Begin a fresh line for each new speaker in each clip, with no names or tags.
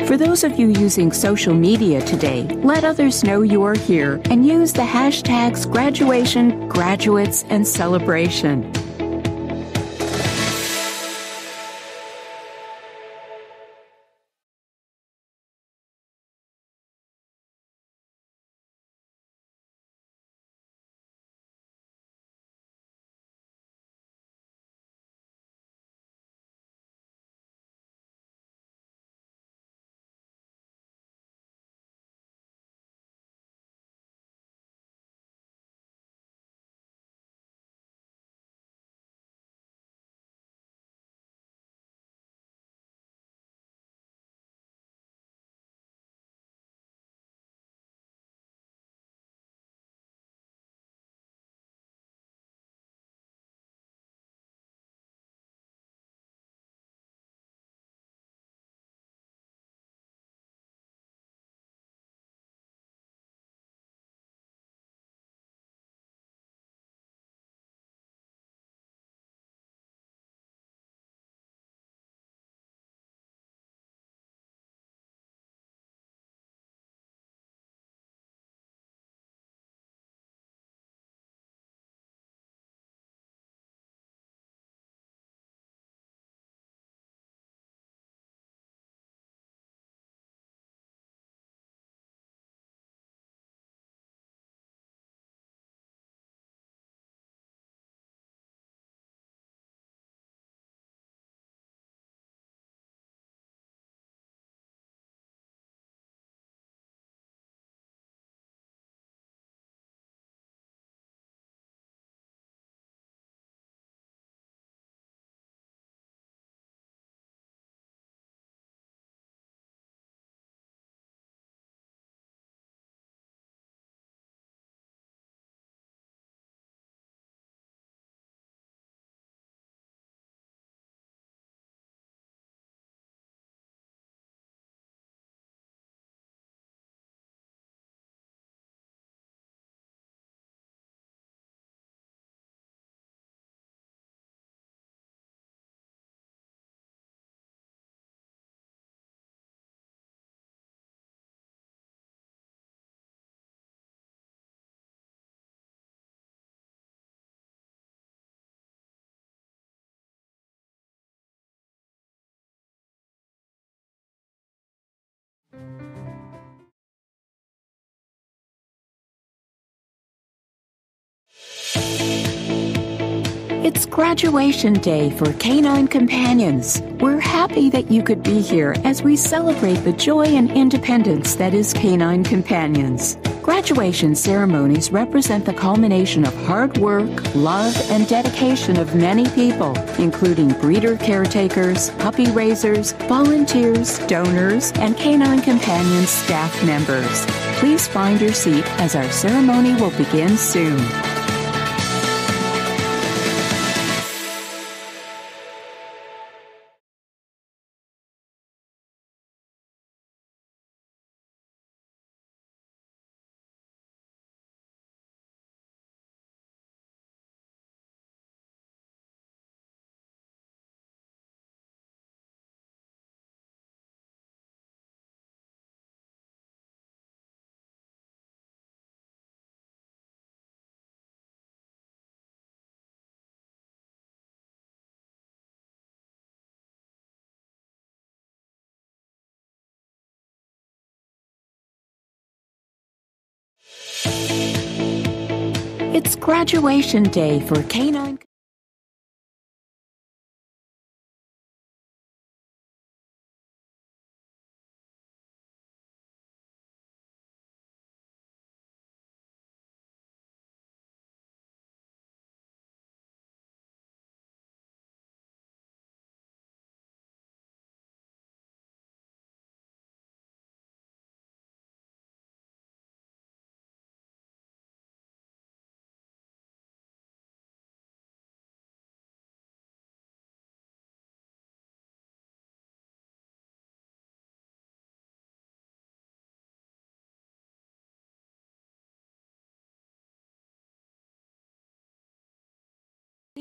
For those of you using social media today, let others know you are here and use the hashtags graduation, graduates, and celebration. It's graduation day for Canine Companions. We're happy that you could be here as we celebrate the joy and independence that is Canine Companions. Graduation ceremonies represent the culmination of hard work, love, and dedication of many people, including breeder caretakers, puppy raisers, volunteers, donors, and Canine Companions staff members. Please find your seat as our ceremony will begin soon. It's graduation day for Canine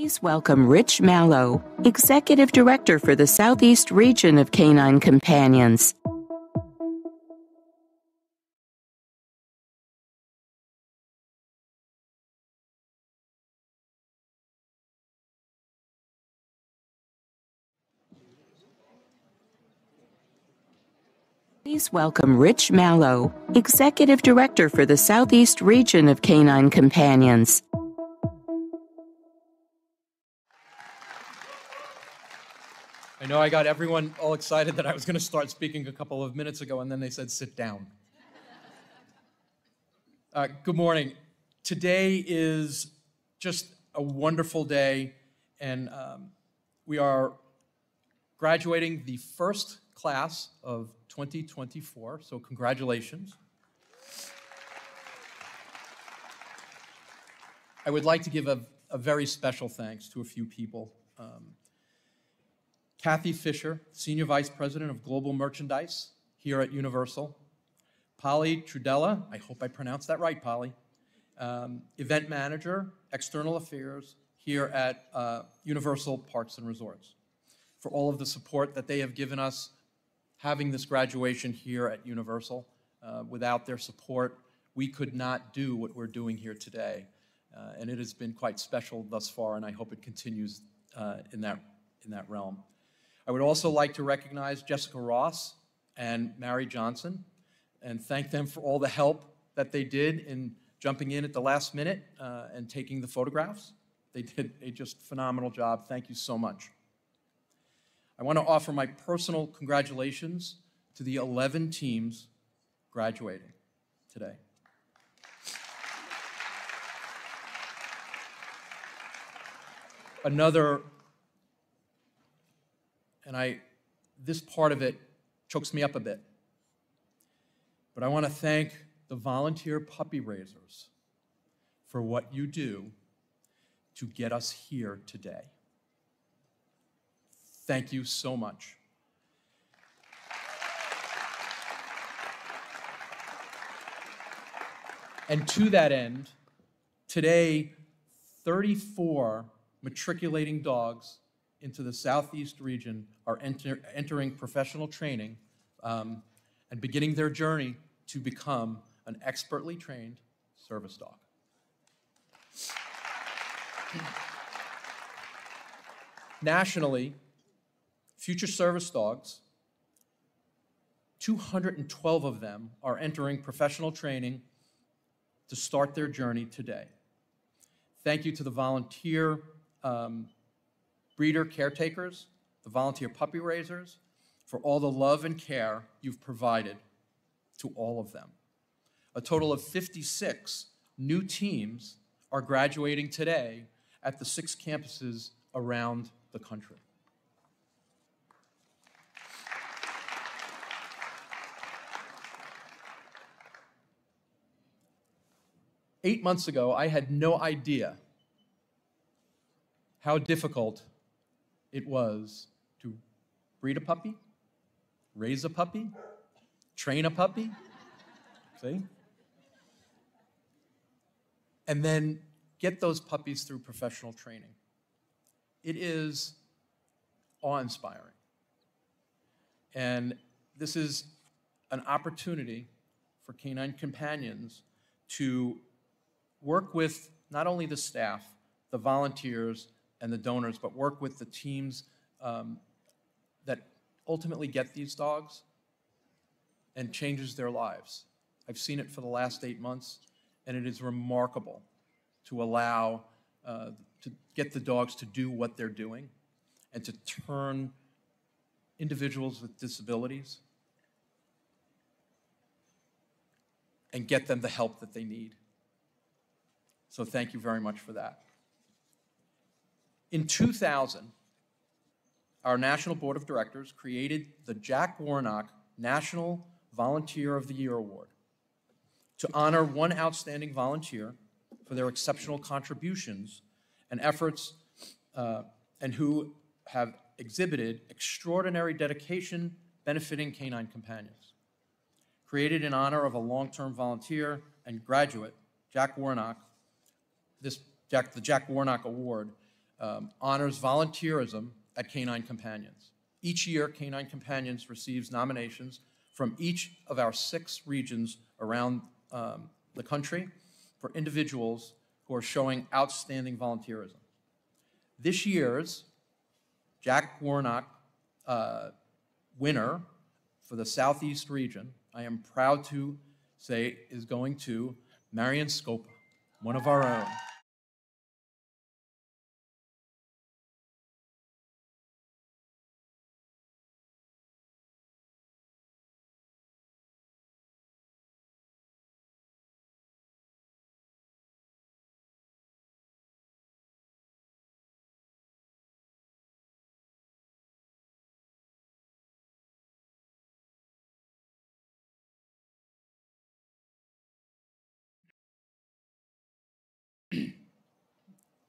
Please welcome Rich Mallow, Executive Director for the Southeast region of Canine Companions. Please welcome Rich Mallow, Executive Director for the Southeast region of Canine Companions.
I know I got everyone all excited that I was going to start speaking a couple of minutes ago, and then they said, sit down. Good morning. Today is just a wonderful day, and we are graduating the first class of 2024, so congratulations. I would like to give a very special thanks to a few people. Kathy Fisher, Senior Vice President of Global Merchandise here at Universal. Polly Trudella, I hope I pronounced that right, Polly. Event Manager, External Affairs here at Universal Parks and Resorts, for all of the support that they have given us having this graduation here at Universal. Without their support, we could not do what we're doing here today. And it has been quite special thus far, and I hope it continues in that realm. I would also like to recognize Jessica Ross and Mary Johnson and thank them for all the help that they did in jumping in at the last minute and taking the photographs. They did a just phenomenal job. Thank you so much. I want to offer my personal congratulations to the 11 teams graduating today. This part of it chokes me up a bit, but I want to thank the volunteer puppy raisers for what you do to get us here today. Thank you so much. And to that end, today, 34 matriculating dogs into the Southeast region are entering professional training and beginning their journey to become an expertly trained service dog. Nationally, future service dogs, 212 of them are entering professional training to start their journey today. Thank you to the volunteer breeder caretakers, the volunteer puppy raisers, for all the love and care you've provided to all of them. A total of 56 new teams are graduating today at the 6 campuses around the country. Eight months ago, I had no idea how difficult it was to breed a puppy, raise a puppy, train a puppy, see? And then get those puppies through professional training. It is awe-inspiring. And this is an opportunity for Canine Companions to work with not only the staff, the volunteers, and the donors, but work with the teams that ultimately get these dogs and changes their lives. I've seen it for the last 8 months, and it is remarkable to allow, to get the dogs to do what they're doing and to turn individuals with disabilities and get them the help that they need. So thank you very much for that. In 2000, our National Board of Directors created the Jack Warnock National Volunteer of the Year Award to honor one outstanding volunteer for their exceptional contributions and efforts and who have exhibited extraordinary dedication benefiting canine companions. Created in honor of a long-term volunteer and graduate, Jack Warnock, the Jack Warnock Award honors volunteerism at Canine Companions. Each year, Canine Companions receives nominations from each of our 6 regions around the country for individuals who are showing outstanding volunteerism. This year's Jack Warnock winner for the Southeast region, I am proud to say, is going to Marion Scopa, one of our own.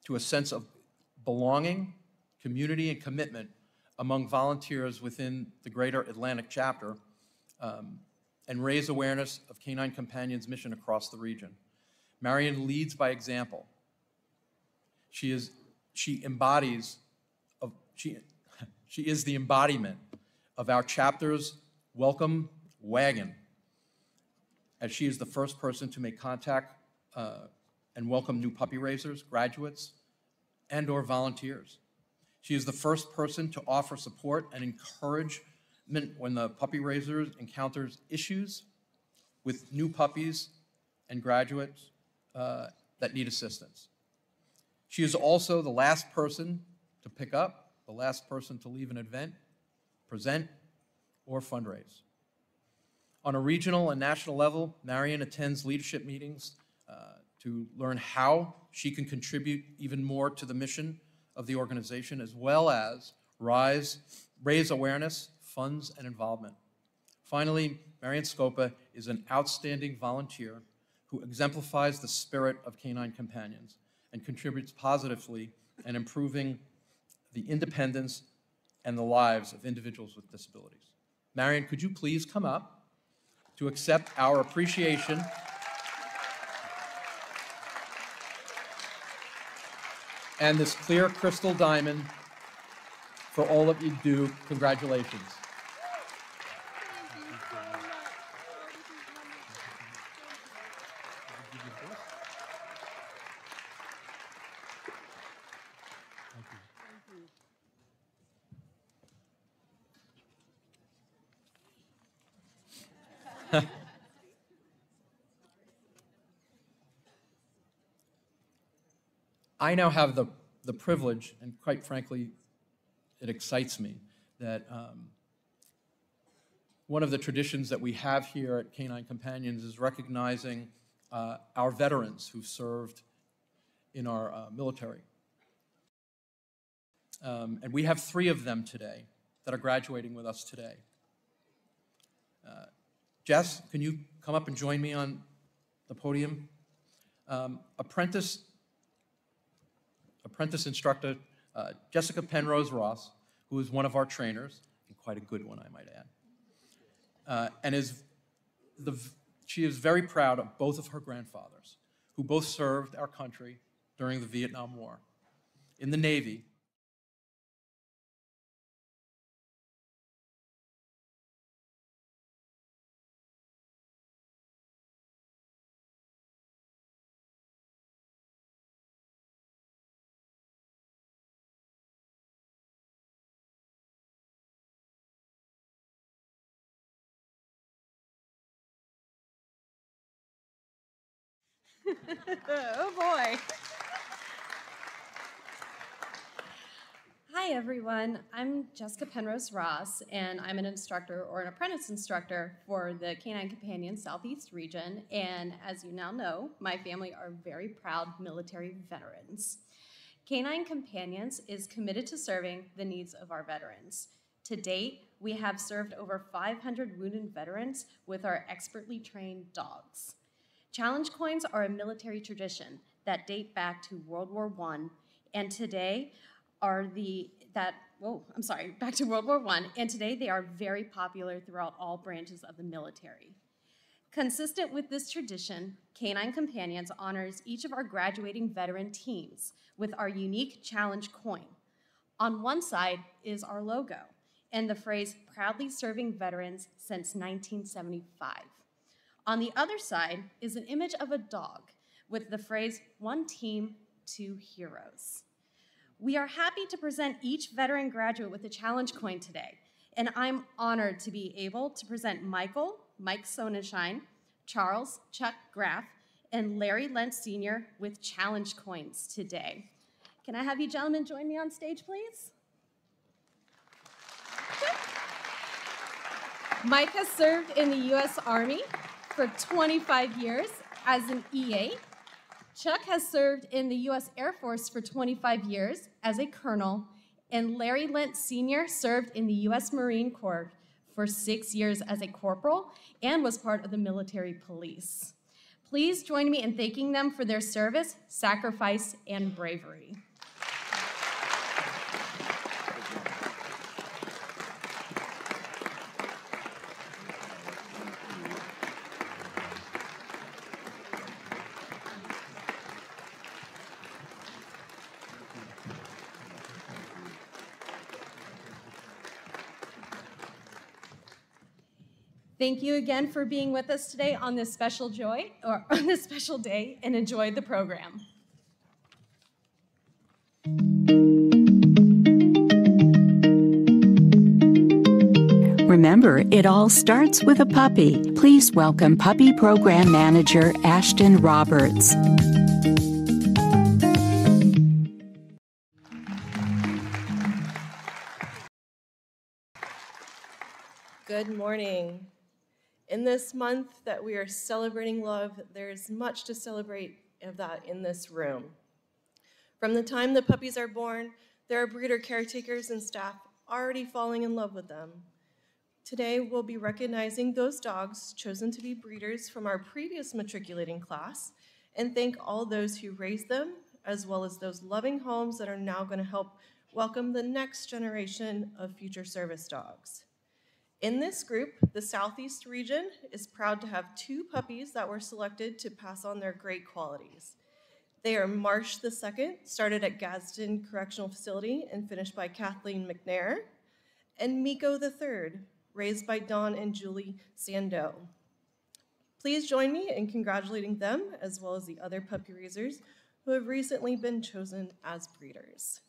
To a sense of belonging, community, and commitment among volunteers within the greater Atlantic chapter, and raise awareness of Canine Companions' mission across the region. Marion leads by example. She is the embodiment of our chapter's welcome wagon, as she is the first person to make contact and welcome new puppy raisers, graduates, and/or volunteers. She is the first person to offer support and encouragement when the puppy raiser encounters issues with new puppies and graduates that need assistance. She is also the last person to pick up, the last person to leave an event, present, or fundraise. On a regional and national level, Marion attends leadership meetings to learn how she can contribute even more to the mission of the organization, as well as raise awareness, funds, and involvement. Finally, Marion Scopa is an outstanding volunteer who exemplifies the spirit of Canine Companions and contributes positively in improving the independence and the lives of individuals with disabilities. Marion, could you please come up to accept our appreciation and this clear crystal diamond for all that you do. Congratulations. I now have the privilege, and quite frankly, it excites me, that one of the traditions that we have here at Canine Companions is recognizing our veterans who served in our military. And we have 3 of them today that are graduating with us today. Jess, can you come up and join me on the podium? Apprentice instructor Jessica Penrose Ross, who is one of our trainers, and quite a good one, I might add, and she is very proud of both of her grandfathers, who both served our country during the Vietnam War in the Navy.
Oh boy. Hi everyone, I'm Jessica Penrose Ross, and I'm an instructor or an apprentice instructor for the Canine Companions Southeast region. And as you now know, my family are very proud military veterans. Canine Companions is committed to serving the needs of our veterans. To date, we have served over 500 wounded veterans with our expertly trained dogs. Challenge coins are a military tradition that date back to World War I, and today back to World War I, and today they are very popular throughout all branches of the military. Consistent with this tradition, Canine Companions honors each of our graduating veteran teams with our unique challenge coin. On one side is our logo and the phrase, proudly serving veterans since 1975. On the other side is an image of a dog with the phrase, one team, two heroes. We are happy to present each veteran graduate with a challenge coin today, and I'm honored to be able to present Mike Sonnenschein, Charles Chuck Graff, and Larry Lentz Sr. with challenge coins today. Can I have you gentlemen join me on stage, please? Mike has served in the U.S. Army for 25 years as an EA. Chuck has served in the U.S. Air Force for 25 years as a colonel, and Larry Lentz Sr. served in the U.S. Marine Corps for 6 years as a corporal and was part of the military police. Please join me in thanking them for their service, sacrifice, and bravery. Thank you again for being with us today on this special day, and enjoy the program.
Remember, it all starts with a puppy. Please welcome Puppy Program Manager Ashton Roberts.
Good morning. In this month that we are celebrating love, there is much to celebrate of that in this room. From the time the puppies are born, there are breeder caretakers and staff already falling in love with them. Today, we'll be recognizing those dogs chosen to be breeders from our previous matriculating class and thank all those who raised them, as well as those loving homes that are now going to help welcome the next generation of future service dogs. In this group, the Southeast region is proud to have 2 puppies that were selected to pass on their great qualities. They are Marsh II, started at Gadsden Correctional Facility and finished by Kathleen McNair, and Miko III, raised by Don and Julie Sandow. Please join me in congratulating them, as well as the other puppy raisers who have recently been chosen as breeders.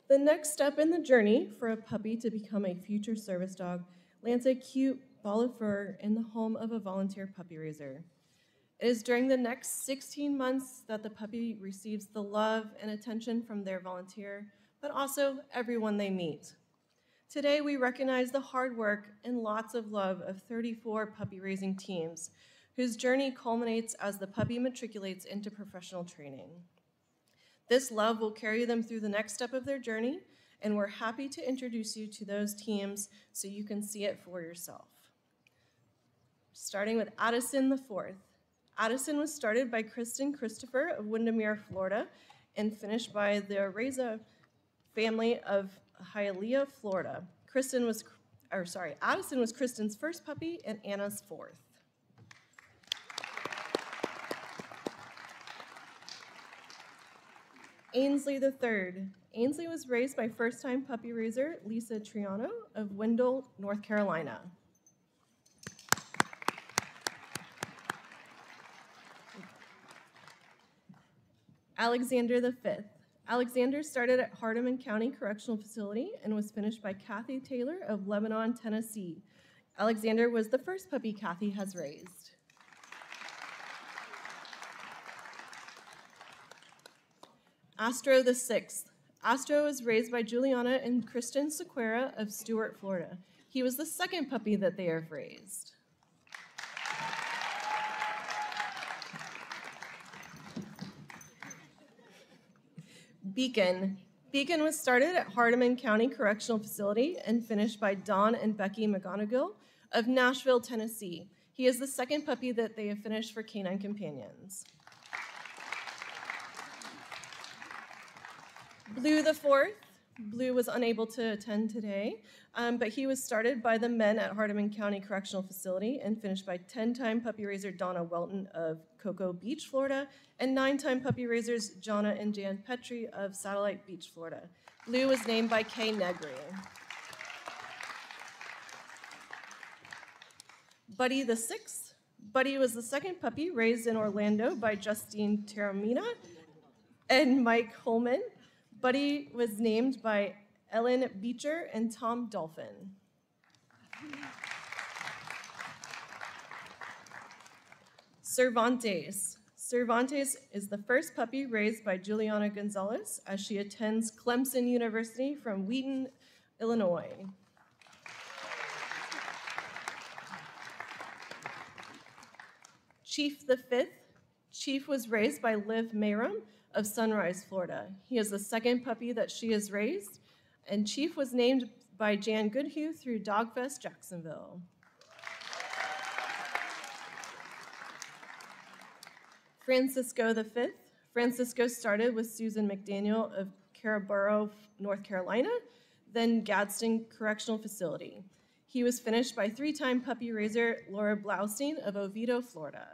The next step in the journey for a puppy to become a future service dog lands a cute ball of fur in the home of a volunteer puppy raiser. It is during the next 16 months that the puppy receives the love and attention from their volunteer, but also everyone they meet. Today, we recognize the hard work and lots of love of 34 puppy raising teams whose journey culminates as the puppy matriculates into professional training. This love will carry them through the next step of their journey, and we're happy to introduce you to those teams so you can see it for yourself. Starting with Addison IV. Addison was started by Kristen Christopher of Windermere, Florida, and finished by the Reza family of Hialeah, Florida. Addison was Kristen's first puppy and Anna's fourth. Ainsley III. Ainsley was raised by first-time puppy raiser Lisa Triano of Wendell, North Carolina. Alexander V. Alexander started at Hardeman County Correctional Facility and was finished by Kathy Taylor of Lebanon, Tennessee. Alexander was the first puppy Kathy has raised. Astro VI. Astro was raised by Juliana and Kristen Sequeira of Stuart, Florida. He was the second puppy that they have raised. Beacon. Beacon was started at Hardeman County Correctional Facility and finished by Don and Becky McGonigal of Nashville, Tennessee. He is the second puppy that they have finished for Canine Companions. Blue IV. Blue was unable to attend today, but he was started by the men at Hardeman County Correctional Facility and finished by 10-time puppy raiser Donna Welton of Cocoa Beach, Florida, and 9-time puppy raisers Jonna and Jan Petrie of Satellite Beach, Florida. Blue was named by Kay Negri. Buddy VI. Buddy was the second puppy raised in Orlando by Justine Taramina and Mike Holman. Buddy was named by Ellen Beecher and Tom Dolphin. Cervantes. Cervantes is the first puppy raised by Juliana Gonzalez as she attends Clemson University from Wheaton, Illinois. Chief V. Chief was raised by Liv Mayrum of Sunrise, Florida. He is the second puppy that she has raised, and Chief was named by Jan Goodhue through Dogfest Jacksonville. Francisco V. Francisco started with Susan McDaniel of Caraboro, North Carolina, then Gadsden Correctional Facility. He was finished by 3-time puppy raiser Laura Blaustein of Oviedo, Florida.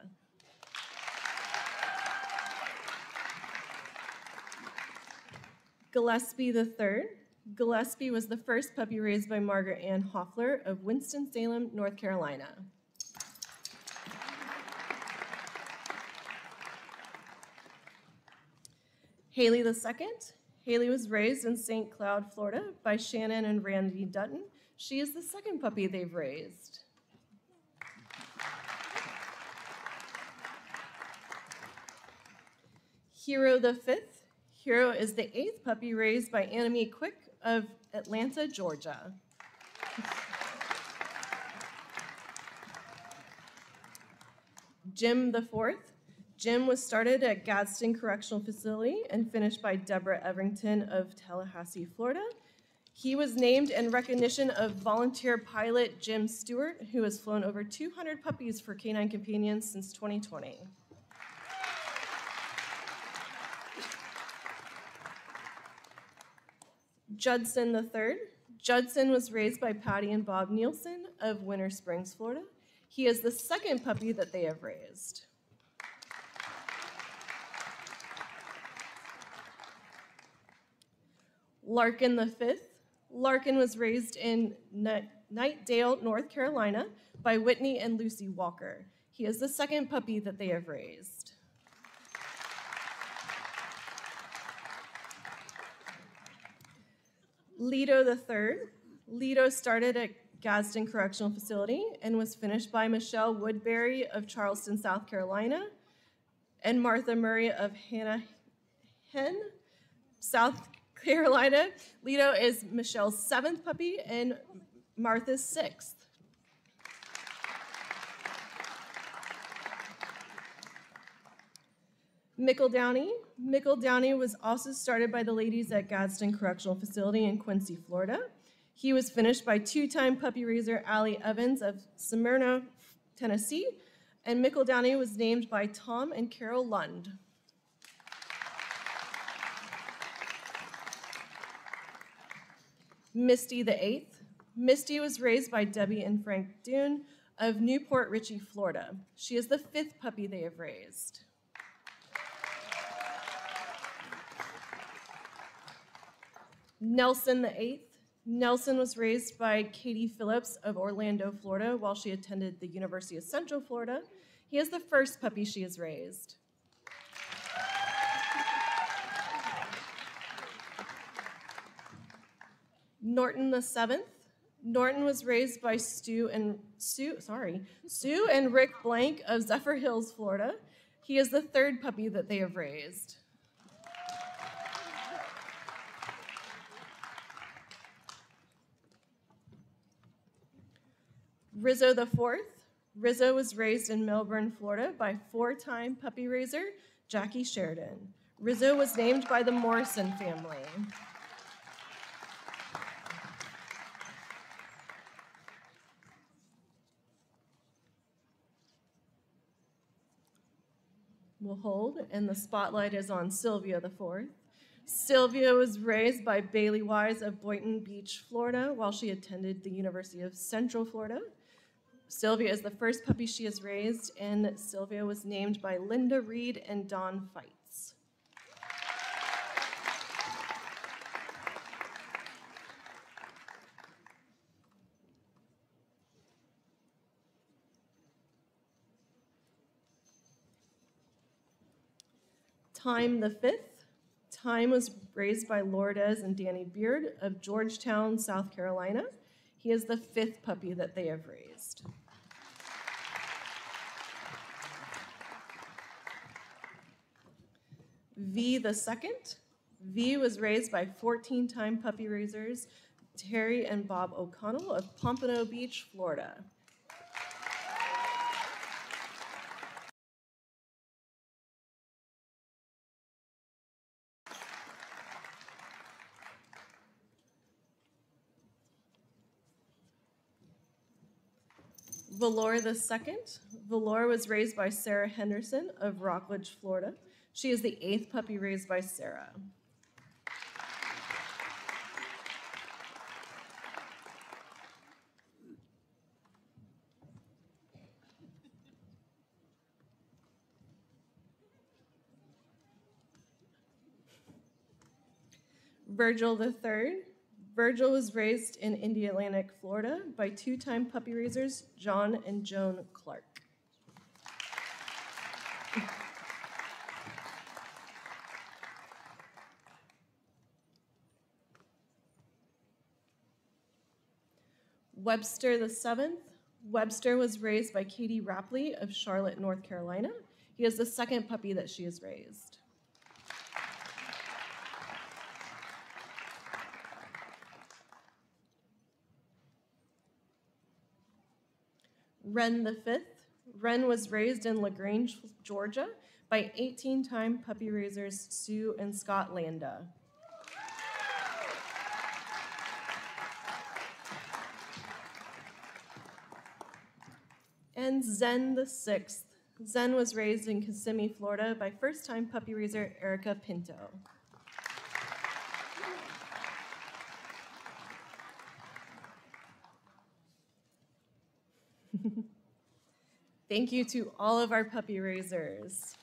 Gillespie III. Gillespie was the first puppy raised by Margaret Ann Hoffler of Winston-Salem, North Carolina. Haley II. Haley was raised in St. Cloud, Florida by Shannon and Randy Dutton. She is the second puppy they've raised. Hero V. Hero is the 8th puppy raised by Annemie Quick of Atlanta, Georgia. Jim IV. Jim was started at Gadsden Correctional Facility and finished by Deborah Everington of Tallahassee, Florida. He was named in recognition of volunteer pilot Jim Stewart, who has flown over 200 puppies for Canine Companions since 2020. Judson III. Judson was raised by Patty and Bob Nielsen of Winter Springs, Florida. He is the second puppy that they have raised. Larkin V. Larkin was raised in Knightdale, North Carolina by Whitney and Lucy Walker. He is the second puppy that they have raised. Lido III. Lido started at Gadsden Correctional Facility and was finished by Michelle Woodbury of Charleston, South Carolina, and Martha Murray of Hanahan, South Carolina. Lido is Michelle's 7th puppy and Martha's 6th. Mickle Downey. Mickle Downey was also started by the ladies at Gadsden Correctional Facility in Quincy, Florida. He was finished by 2-time puppy raiser Allie Evans of Smyrna, Tennessee, and Mickle Downey was named by Tom and Carol Lund. Misty the 8th. Misty was raised by Debbie and Frank Dune of Newport Richey, Florida. She is the 5th puppy they have raised. Nelson the 8th. Nelson was raised by Katie Phillips of Orlando, Florida, while she attended the University of Central Florida. He is the 1st puppy she has raised. Norton the 7th. Norton was raised by Sue and Rick Blank of Zephyr Hills, Florida. He is the 3rd puppy that they have raised. Rizzo the 4th. Rizzo was raised in Melbourne, Florida by 4-time puppy raiser Jackie Sheridan. Rizzo was named by the Morrison family. We'll hold, and the spotlight is on Sylvia the 4th. Sylvia was raised by Bailey Wise of Boynton Beach, Florida, while she attended the University of Central Florida. Sylvia is the 1st puppy she has raised, and Sylvia was named by Linda Reed and Dawn Feitz. Time the 5th. Time was raised by Lourdes and Danny Beard of Georgetown, South Carolina. He is the 5th puppy that they have raised. V the 2nd. V was raised by 14-time puppy raisers Terry and Bob O'Connell of Pompano Beach, Florida. Valor the 2nd. Valor was raised by Sarah Henderson of Rockledge, Florida. She is the 8th puppy raised by Sarah. Virgil the 3rd. Virgil was raised in Indialantic, Florida by 2-time puppy raisers John and Joan Clark. Webster the 7th. Webster was raised by Katie Rapley of Charlotte, North Carolina. He is the 2nd puppy that she has raised. Wren the 5th. Wren was raised in LaGrange, Georgia by 18-time puppy raisers Sue and Scott Landa. And Zen the 6th. Zen was raised in Kissimmee, Florida by 1st-time puppy raiser Erica Pinto. Thank you to all of our puppy raisers.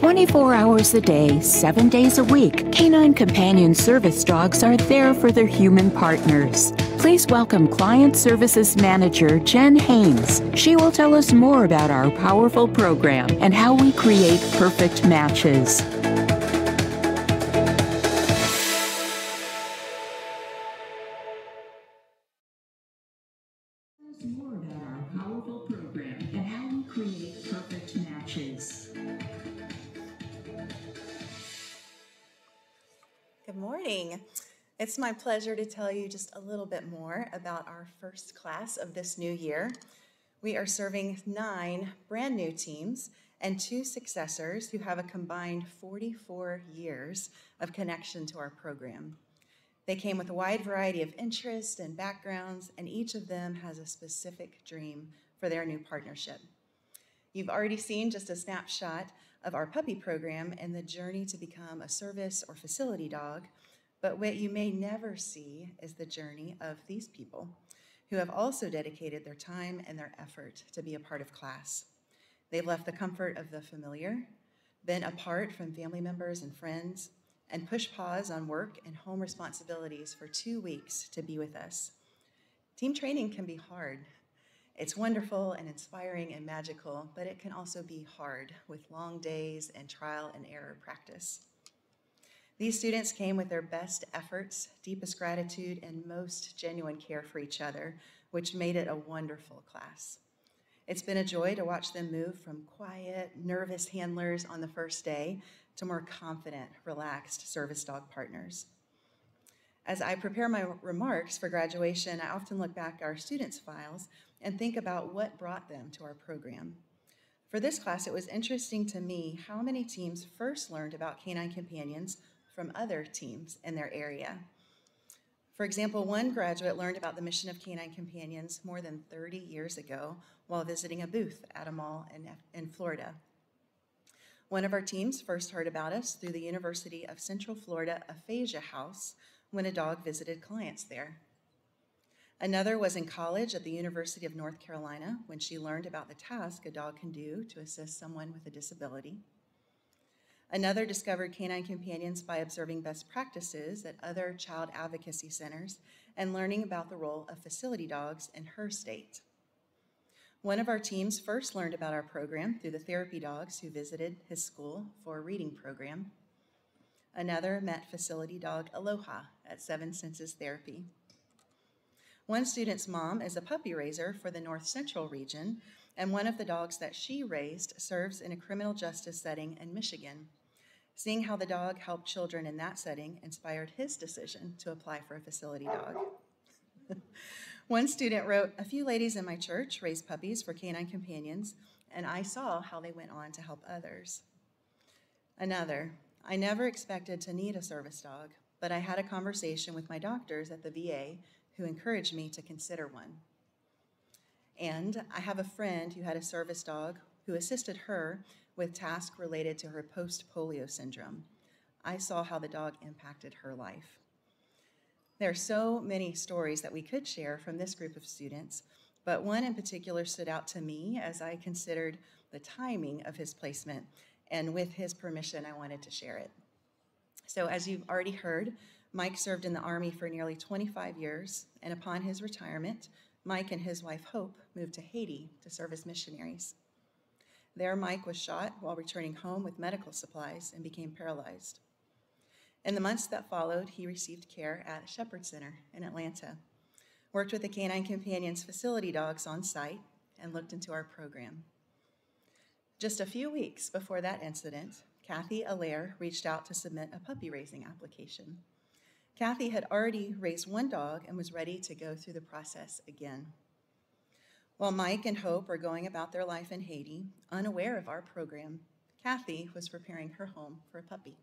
24 hours a day, 7 days a week, Canine Companion service dogs are there for their human partners. Please welcome Client Services Manager Jen Haynes. She will tell us more about our powerful program and how we create perfect matches. More about our powerful program and how we create perfect matches.
Good morning. It's my pleasure to tell you just a little bit more about our first class of this new year. We are serving 9 brand new teams and 2 successors who have a combined 44 years of connection to our program. They came with a wide variety of interests and backgrounds, and each of them has a specific dream for their new partnership. You've already seen just a snapshot of our puppy program and the journey to become a service or facility dog, but what you may never see is the journey of these people who have also dedicated their time and their effort to be a part of class. They've left the comfort of the familiar, been apart from family members and friends, and pushed pause on work and home responsibilities for 2 weeks to be with us. Team training can be hard. It's wonderful and inspiring and magical, but it can also be hard with long days and trial and error practice. These students came with their best efforts, deepest gratitude, and most genuine care for each other, which made it a wonderful class. It's been a joy to watch them move from quiet, nervous handlers on the first day to more confident, relaxed service dog partners. As I prepare my remarks for graduation, I often look back at our students' files and think about what brought them to our program. For this class, it was interesting to me how many teams first learned about Canine Companions from other teams in their area. For example, one graduate learned about the mission of Canine Companions more than 30 years ago while visiting a booth at a mall in Florida. One of our teams first heard about us through the University of Central Florida Aphasia House when a dog visited clients there. Another was in college at the University of North Carolina when she learned about the task a dog can do to assist someone with a disability. Another discovered Canine Companions by observing best practices at other child advocacy centers and learning about the role of facility dogs in her state. One of our teams first learned about our program through the therapy dogs who visited his school for a reading program. Another met facility dog Aloha at Seven Senses Therapy. One student's mom is a puppy raiser for the North Central region, and one of the dogs that she raised serves in a criminal justice setting in Michigan. Seeing how the dog helped children in that setting inspired his decision to apply for a facility dog. One student wrote, "A few ladies in my church raised puppies for Canine Companions, and I saw how they went on to help others." Another, "I never expected to need a service dog, but I had a conversation with my doctors at the VA who encouraged me to consider one." And I have a friend who had a service dog who assisted her with tasks related to her post-polio syndrome. I saw how the dog impacted her life. There are so many stories that we could share from this group of students, but one in particular stood out to me as I considered the timing of his placement, and with his permission, I wanted to share it. So as you've already heard, Mike served in the Army for nearly 25 years, and upon his retirement, Mike and his wife Hope moved to Haiti to serve as missionaries. There, Mike was shot while returning home with medical supplies and became paralyzed. In the months that followed, he received care at a Shepherd Center in Atlanta, worked with the Canine Companions facility dogs on site, and looked into our program. Just a few weeks before that incident, Kathy Allaire reached out to submit a puppy raising application. Kathy had already raised one dog and was ready to go through the process again. While Mike and Hope were going about their life in Haiti, unaware of our program, Kathy was preparing her home for a puppy.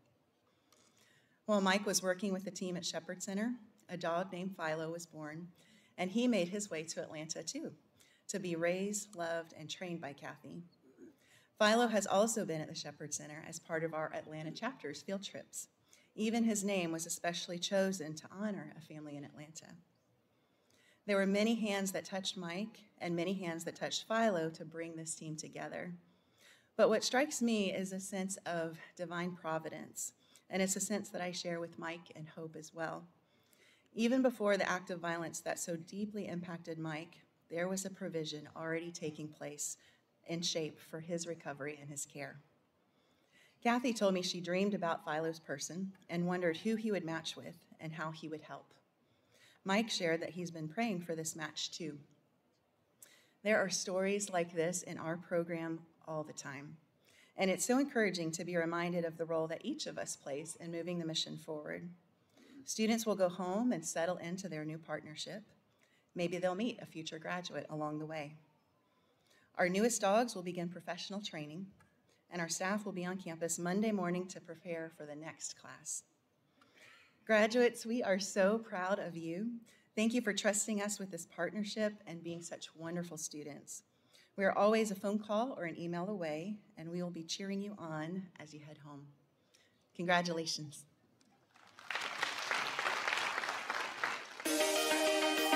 While Mike was working with the team at Shepherd Center, a dog named Philo was born, and he made his way to Atlanta too, to be raised, loved, and trained by Kathy. Philo has also been at the Shepherd Center as part of our Atlanta chapter's field trips. Even his name was especially chosen to honor a family in Atlanta. There were many hands that touched Mike and many hands that touched Philo to bring this team together. But what strikes me is a sense of divine providence, and it's a sense that I share with Mike and Hope as well. Even before the act of violence that so deeply impacted Mike, there was a provision already taking place in shape for his recovery and his care. Kathy told me she dreamed about Philo's person and wondered who he would match with and how he would help. Mike shared that he's been praying for this match too. There are stories like this in our program all the time, and it's so encouraging to be reminded of the role that each of us plays in moving the mission forward. Students will go home and settle into their new partnership. Maybe they'll meet a future graduate along the way. Our newest dogs will begin professional training, and our staff will be on campus Monday morning to prepare for the next class. Graduates, we are so proud of you. Thank you for trusting us with this partnership and being such wonderful students. We are always a phone call or an email away, and we will be cheering you on as you head home. Congratulations.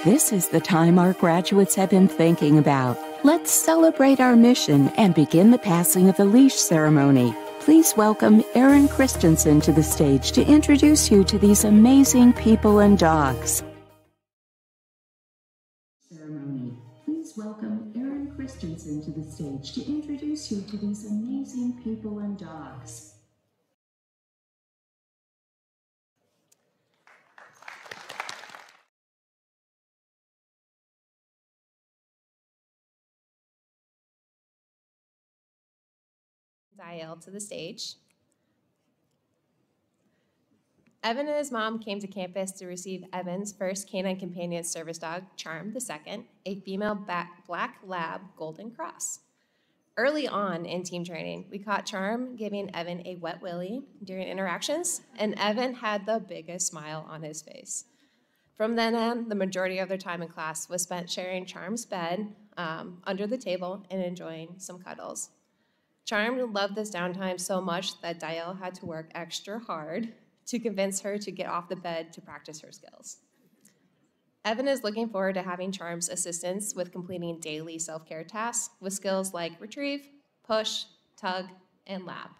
This is the time our graduates have been thinking about. Let's celebrate our mission and begin the passing of the leash ceremony. Please welcome Erin Christensen to the stage to introduce you to these amazing people and dogs. Please welcome Erin Christensen to the stage to introduce you to these amazing people and dogs.
Dial to the stage. Evan and his mom came to campus to receive Evan's first Canine Companions service dog, Charm II, a female black lab golden cross. Early on in team training, we caught Charm giving Evan a wet willy during interactions, and Evan had the biggest smile on his face. From then on, the majority of their time in class was spent sharing Charm's bed under the table and enjoying some cuddles. Charm loved this downtime so much that Dial had to work extra hard to convince her to get off the bed to practice her skills. Evan is looking forward to having Charm's assistance with completing daily self-care tasks with skills like retrieve, push, tug, and lap.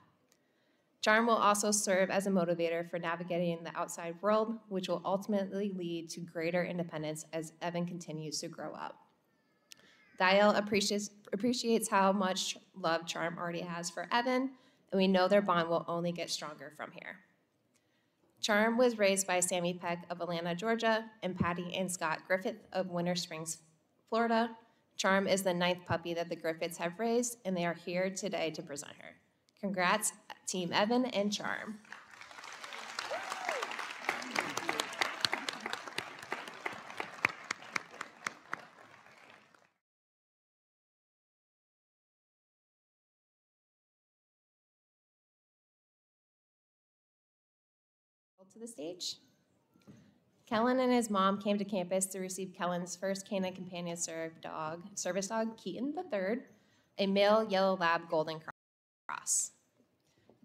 Charm will also serve as a motivator for navigating the outside world, which will ultimately lead to greater independence as Evan continues to grow up. Dial appreciates how much love Charm already has for Evan, and we know their bond will only get stronger from here. Charm was raised by Sammy Peck of Atlanta, Georgia, and Patty and Scott Griffith of Winter Springs, Florida. Charm is the 9th puppy that the Griffiths have raised, and they are here today to present her. Congrats, Team Evan and Charm. To the stage. Kellen and his mom came to campus to receive Kellen's first Canine Companion service dog, Keaton III, a male yellow lab golden cross.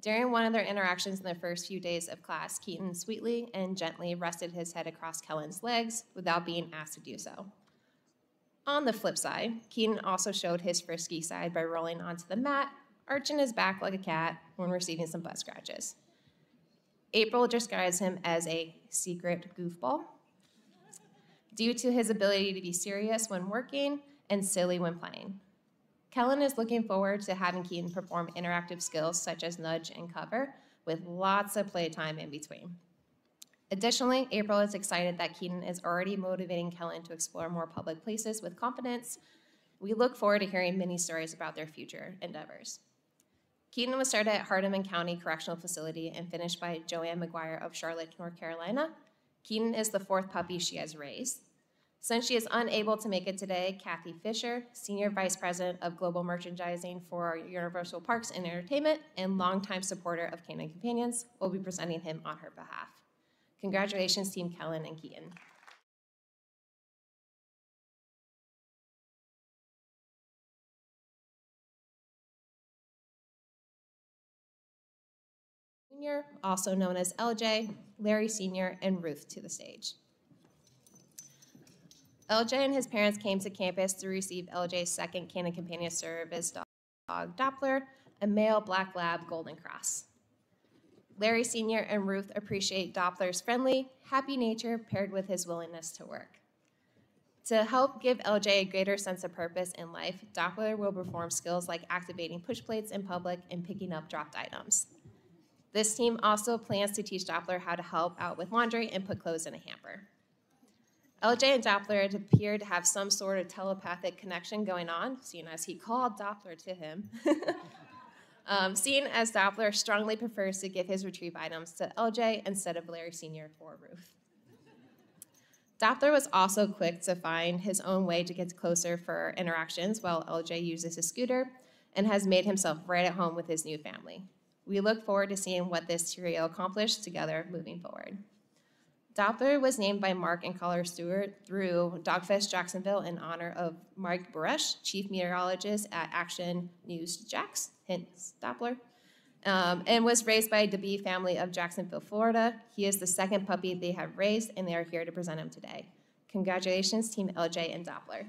During one of their interactions in the first few days of class, Keaton sweetly and gently rested his head across Kellen's legs without being asked to do so. On the flip side, Keaton also showed his frisky side by rolling onto the mat, arching his back like a cat when receiving some butt scratches. April describes him as a secret goofball due to his ability to be serious when working and silly when playing. Kellen is looking forward to having Keaton perform interactive skills such as nudge and cover with lots of playtime in between. Additionally, April is excited that Keaton is already motivating Kellen to explore more public places with confidence. We look forward to hearing many stories about their future endeavors. Keaton was started at Hardeman County Correctional Facility and finished by Joanne McGuire of Charlotte, North Carolina. Keaton is the 4th puppy she has raised. Since she is unable to make it today, Kathy Fisher, Senior Vice President of Global Merchandising for Universal Parks and Entertainment and longtime supporter of Canine Companions, will be presenting him on her behalf. Congratulations, Team Kellen and Keaton. Jr., also known as LJ, Larry Sr., and Ruth to the stage. LJ and his parents came to campus to receive LJ's second Canine Companion service dog, Doppler, a male black lab golden cross. Larry Sr. and Ruth appreciate Doppler's friendly, happy nature paired with his willingness to work. To help give LJ a greater sense of purpose in life, Doppler will perform skills like activating push plates in public and picking up dropped items. This team also plans to teach Doppler how to help out with laundry and put clothes in a hamper. LJ and Doppler appear to have some sort of telepathic connection going on, seeing as he called Doppler to him. Seeing as Doppler strongly prefers to give his retrieve items to LJ instead of Larry Sr. or Ruth. Doppler was also quick to find his own way to get closer for interactions while LJ uses his scooter and has made himself right at home with his new family. We look forward to seeing what this trio accomplished together moving forward. Doppler was named by Mark and Collar Stewart through Dogfest Jacksonville in honor of Mike Buresh, chief meteorologist at Action News Jax, hence Doppler, and was raised by a DeBee family of Jacksonville, Florida. He is the second puppy they have raised, and they are here to present him today. Congratulations, Team LJ and Doppler.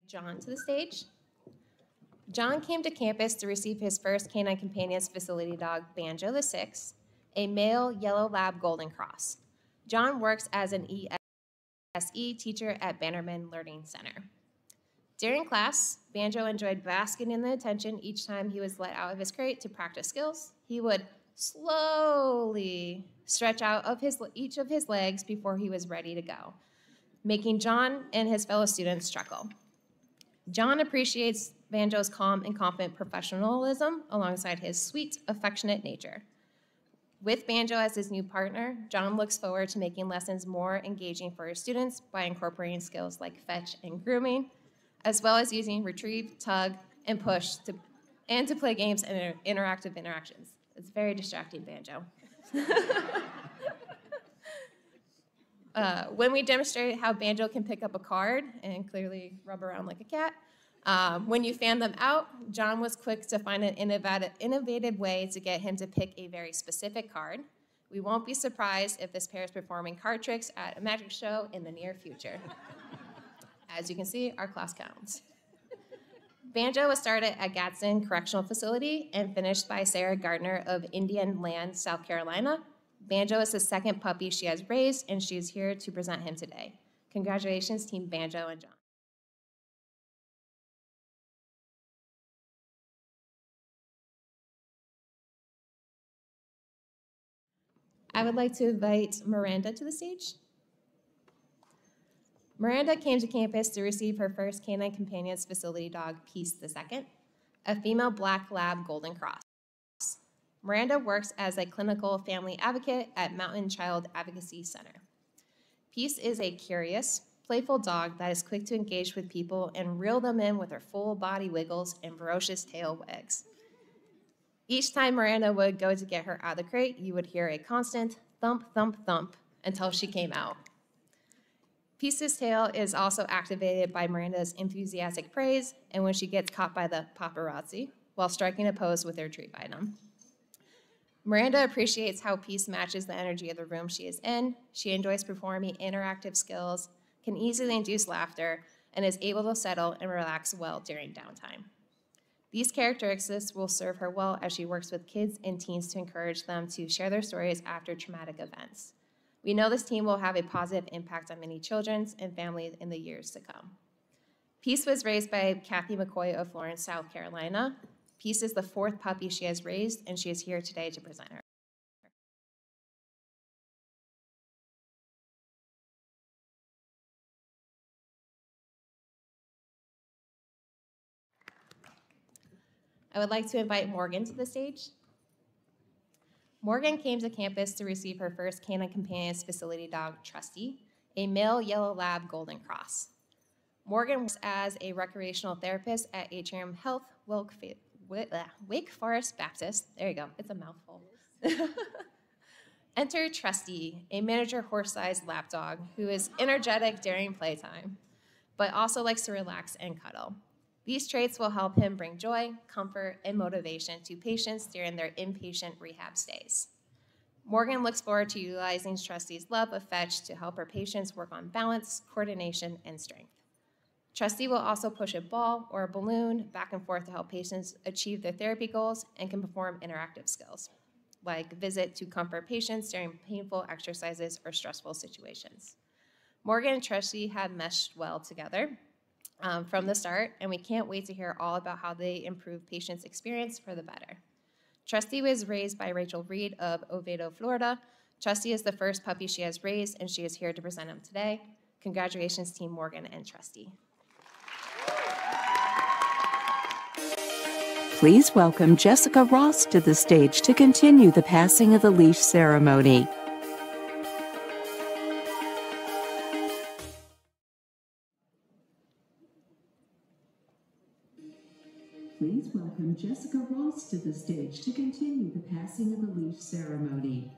John to the stage. John came to campus to receive his first Canine Companions facility dog, Banjo the Sixth, a male yellow lab golden cross. John works as an ESE teacher at Bannerman Learning Center. During class, Banjo enjoyed basking in the attention each time he was let out of his crate to practice skills. He would slowly stretch out of each of his legs before he was ready to go, making John and his fellow students chuckle. John appreciates Banjo's calm and confident professionalism alongside his sweet, affectionate nature. With Banjo as his new partner, John looks forward to making lessons more engaging for his students by incorporating skills like fetch and grooming, as well as using retrieve, tug, and push to play games and interactions. It's very distracting, Banjo. When we demonstrated how Banjo can pick up a card and clearly rub around like a cat, when you fan them out, John was quick to find an innovative way to get him to pick a very specific card. We won't be surprised if this pair is performing card tricks at a magic show in the near future. As you can see, our class counts. Banjo was started at Gadsden Correctional Facility and finished by Sarah Gardner of Indian Land, South Carolina. Banjo is the second puppy she has raised, and she is here to present him today. Congratulations, Team Banjo and John. I would like to invite Miranda to the stage. Miranda came to campus to receive her first Canine Companions facility dog, Peace II, a female black lab golden cross. Miranda works as a clinical family advocate at Mountain Child Advocacy Center. Peace is a curious, playful dog that is quick to engage with people and reel them in with her full body wiggles and ferocious tail wags. Each time Miranda would go to get her out of the crate, you would hear a constant thump, thump, thump until she came out. Peace's tail is also activated by Miranda's enthusiastic praise and when she gets caught by the paparazzi while striking a pose with her retrieve item. Miranda appreciates how Peace matches the energy of the room she is in. She enjoys performing interactive skills, can easily induce laughter, and is able to settle and relax well during downtime. These characteristics will serve her well as she works with kids and teens to encourage them to share their stories after traumatic events. We know this team will have a positive impact on many children and families in the years to come. Peace was raised by Kathy McCoy of Florence, South Carolina. Peace is the fourth puppy she has raised, and she is here today to present her. I would like to invite Morgan to the stage. Morgan came to campus to receive her first Canine Companions facility dog, Trusty, a male yellow lab golden cross. Morgan works as a recreational therapist at Atrium Health, Wake Forest Baptist. There you go. It's a mouthful. Enter Trusty, a miniature horse-sized lapdog who is energetic during playtime, but also likes to relax and cuddle. These traits will help him bring joy, comfort, and motivation to patients during their inpatient rehab stays. Morgan looks forward to utilizing Trusty's love of fetch to help her patients work on balance, coordination, and strength. Trusty will also push a ball or a balloon back and forth to help patients achieve their therapy goals and can perform interactive skills, like visit to comfort patients during painful exercises or stressful situations. Morgan and Trusty have meshed well together from the start, and we can't wait to hear all about how they improve patients' experience for the better. Trusty was raised by Rachel Reed of Oviedo, Florida. Trusty is the first puppy she has raised, and she is here to present him today. Congratulations, Team Morgan and Trusty.
Please welcome Jessica Ross to the stage to continue the passing of the leash ceremony. Please welcome Jessica Ross to the stage to continue the passing of the leash ceremony.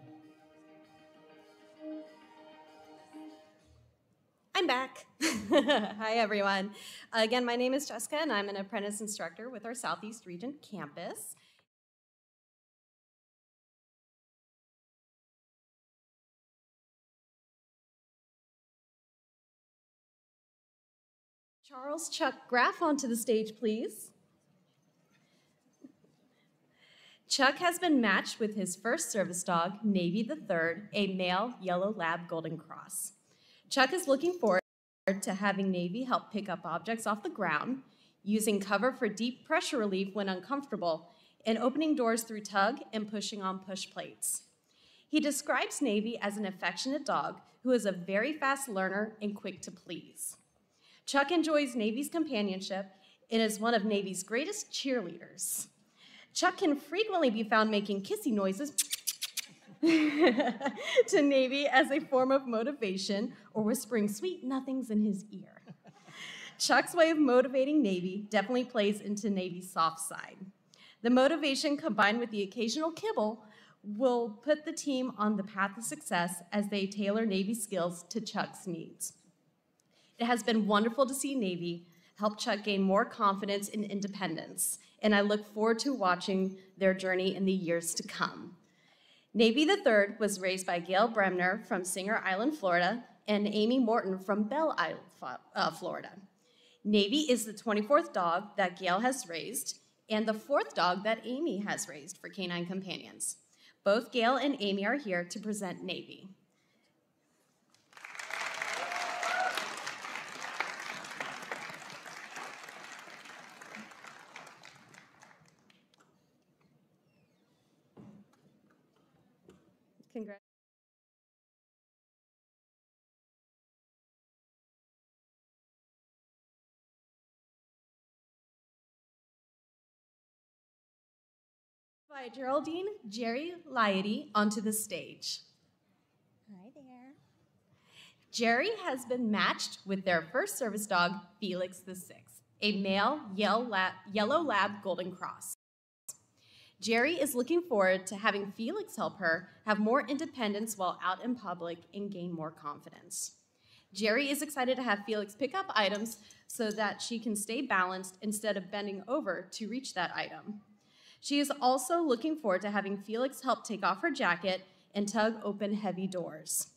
I'm back. Hi, everyone. Again, my name is Jessica, and I'm an apprentice instructor with our Southeast Region campus. Charles Chuck Graff onto the stage, please. Chuck has been matched with his first service dog, Navy III, a male yellow lab golden cross. Chuck is looking forward to having Navy help pick up objects off the ground, using cover for deep pressure relief when uncomfortable, and opening doors through tug and pushing on push plates. He describes Navy as an affectionate dog who is a very fast learner and quick to please. Chuck enjoys Navy's companionship and is one of Navy's greatest cheerleaders. Chuck can frequently be found making kissy noises to Navy as a form of motivation or whispering sweet nothings in his ear. Chuck's way of motivating Navy definitely plays into Navy's soft side. The motivation combined with the occasional kibble will put the team on the path of success as they tailor Navy's skills to Chuck's needs. It has been wonderful to see Navy help Chuck gain more confidence and independence, and I look forward to watching their journey in the years to come. Navy III was raised by Gail Bremner from Singer Island, Florida, and Amy Morton from Belle Isle, Florida. Navy is the 24th dog that Gail has raised and the 4th dog that Amy has raised for Canine Companions. Both Gail and Amy are here to present Navy. Congrats. By Geraldine Jerry Liety onto the stage.
Hi there.
Jerry has been matched with their first service dog, Felix VI, a male yellow lab golden cross. Jerry is looking forward to having Felix help her have more independence while out in public and gain more confidence. Jerry is excited to have Felix pick up items so that she can stay balanced instead of bending over to reach that item. She is also looking forward to having Felix help take off her jacket and tug open heavy doors.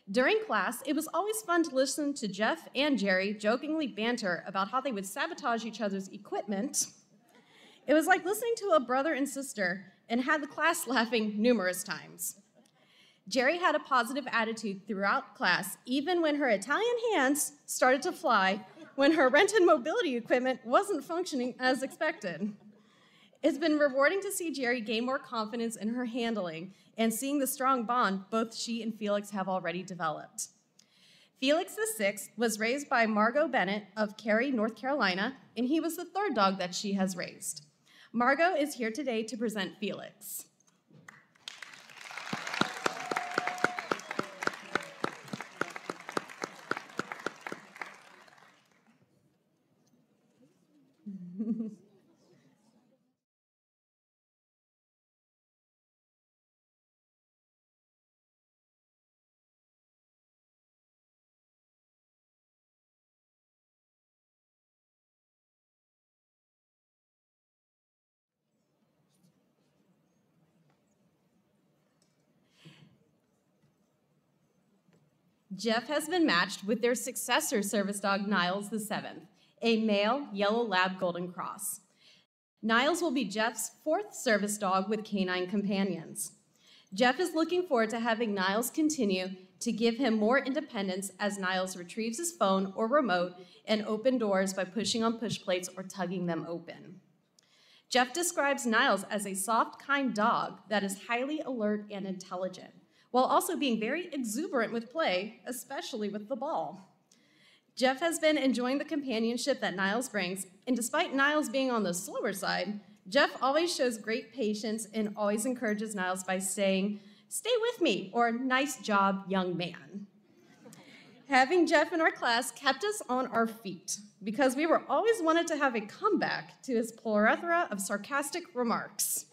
During class, it was always fun to listen to Jeff and Jerry jokingly banter about how they would sabotage each other's equipment. It was like listening to a brother and sister and had the class laughing numerous times. Jerry had a positive attitude throughout class, even when her Italian hands started to fly when her rented mobility equipment wasn't functioning as expected. It's been rewarding to see Jerry gain more confidence in her handling and seeing the strong bond both she and Felix have already developed. Felix VI was raised by Margot Bennett of Cary, North Carolina, and he was the 3rd dog that she has raised. Margot is here today to present Felix. Jeff has been matched with their successor service dog, Niles VII, a male yellow lab golden cross. Niles will be Jeff's 4th service dog with Canine Companions. Jeff is looking forward to having Niles continue to give him more independence as Niles retrieves his phone or remote and open doors by pushing on push plates or tugging them open. Jeff describes Niles as a soft, kind dog that is highly alert and intelligent, while also being very exuberant with play, especially with the ball. Jeff has been enjoying the companionship that Niles brings, and despite Niles being on the slower side, Jeff always shows great patience and always encourages Niles by saying, "Stay with me," or "Nice job, young man." Having Jeff in our class kept us on our feet because we were always wanted to have a comeback to his plethora of sarcastic remarks.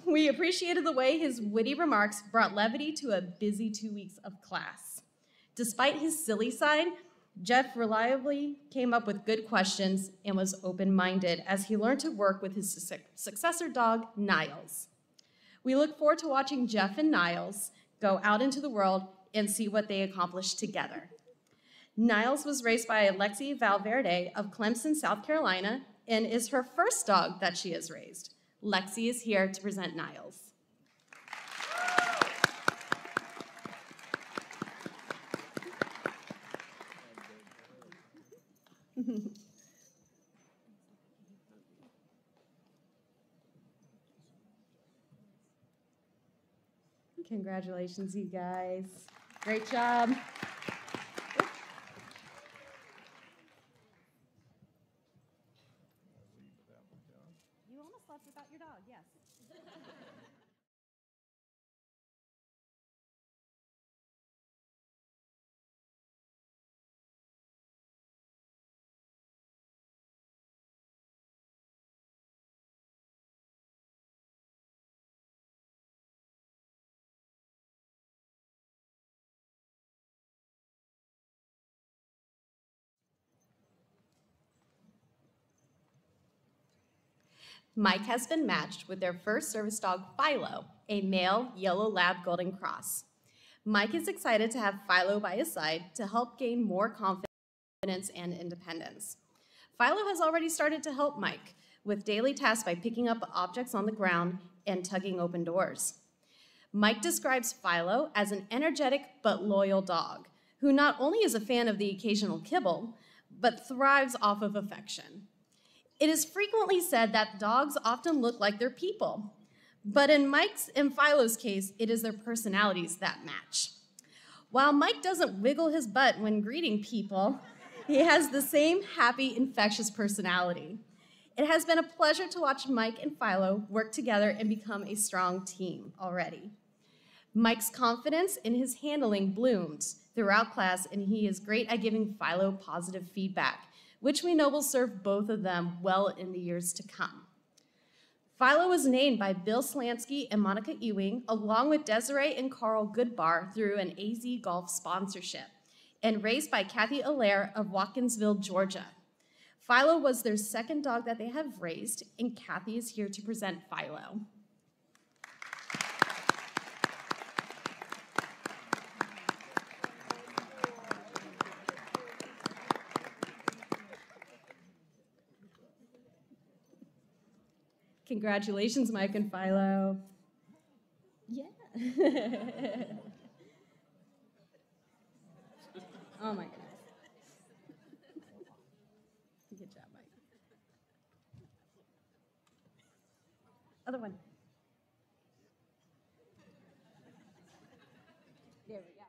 We appreciated the way his witty remarks brought levity to a busy 2 weeks of class. Despite his silly side, Jeff reliably came up with good questions and was open-minded as he learned to work with his successor dog, Niles. We look forward to watching Jeff and Niles go out into the world and see what they accomplish together. Niles was raised by Alexi Valverde of Clemson, South Carolina, and is her first dog that she has raised. Lexi is here to present Niles. Congratulations, you guys. Great job. You almost left without your dog, yes. Mike has been matched with their first service dog, Philo, a male yellow lab golden cross. Mike is excited to have Philo by his side to help gain more confidence and independence. Philo has already started to help Mike with daily tasks by picking up objects on the ground and tugging open doors. Mike describes Philo as an energetic but loyal dog who not only is a fan of the occasional kibble, but thrives off of affection. It is frequently said that dogs often look like their people, but in Mike's and Philo's case, it is their personalities that match. While Mike doesn't wiggle his butt when greeting people, he has the same happy, infectious personality. It has been a pleasure to watch Mike and Philo work together and become a strong team already. Mike's confidence in his handling bloomed throughout class, and he is great at giving Philo positive feedback, which we know will serve both of them well in the years to come. Philo was named by Bill Slansky and Monica Ewing, along with Desiree and Carl Goodbar, through an AZ Golf sponsorship, and raised by Kathy Allaire of Watkinsville, Georgia. Philo was their second dog that they have raised, and Kathy is here to present Philo. Congratulations, Mike and Philo. Yeah. Oh my goodness. Good job, Mike. Other one. There we go.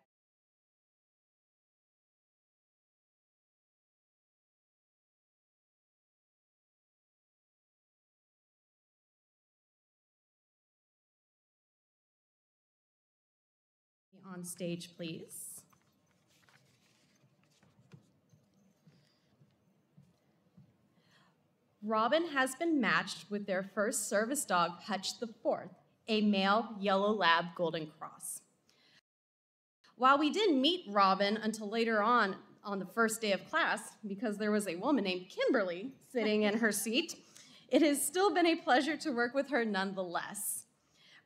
On stage, please. Robin has been matched with their first service dog, Hutch IV, a male yellow lab golden cross. While we didn't meet Robin until later on the first day of class, because there was a woman named Kimberly sitting in her seat, it has still been a pleasure to work with her nonetheless.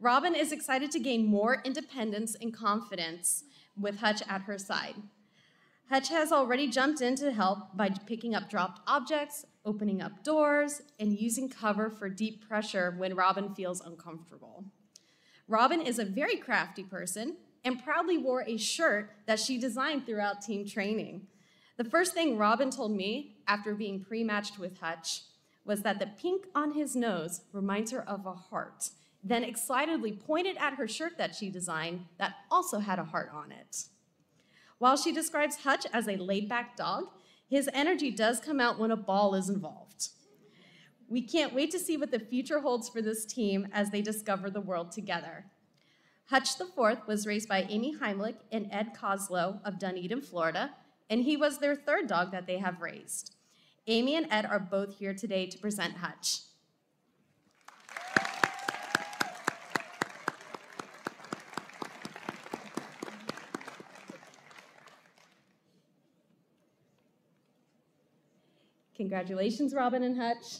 Robin is excited to gain more independence and confidence with Hutch at her side. Hutch has already jumped in to help by picking up dropped objects, opening up doors, and using cover for deep pressure when Robin feels uncomfortable. Robin is a very crafty person and proudly wore a shirt that she designed throughout team training. The first thing Robin told me after being pre-matched with Hutch was that the pink on his nose reminds her of a heart, then excitedly pointed at her shirt that she designed that also had a heart on it. While she describes Hutch as a laid-back dog, his energy does come out when a ball is involved. We can't wait to see what the future holds for this team as they discover the world together. Hutch IV was raised by Amy Heimlich and Ed Coslow of Dunedin, Florida, and he was their third dog that they have raised. Amy and Ed are both here today to present Hutch. Congratulations, Robin and Hutch.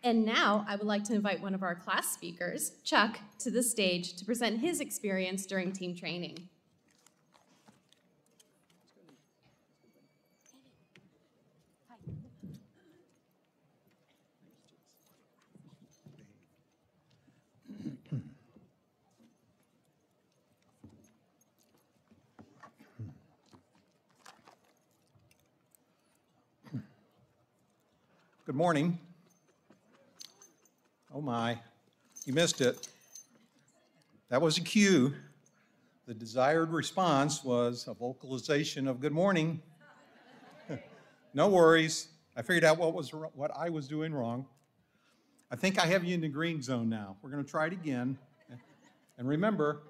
And now I would like to invite one of our class speakers, Chuck, to the stage to present his experience during team training.
Good morning. Oh my, you missed it. That was a cue. The desired response was a vocalization of good morning. No worries. I figured out what I was doing wrong. I think I have you in the green zone now. We're going to try it again. And remember,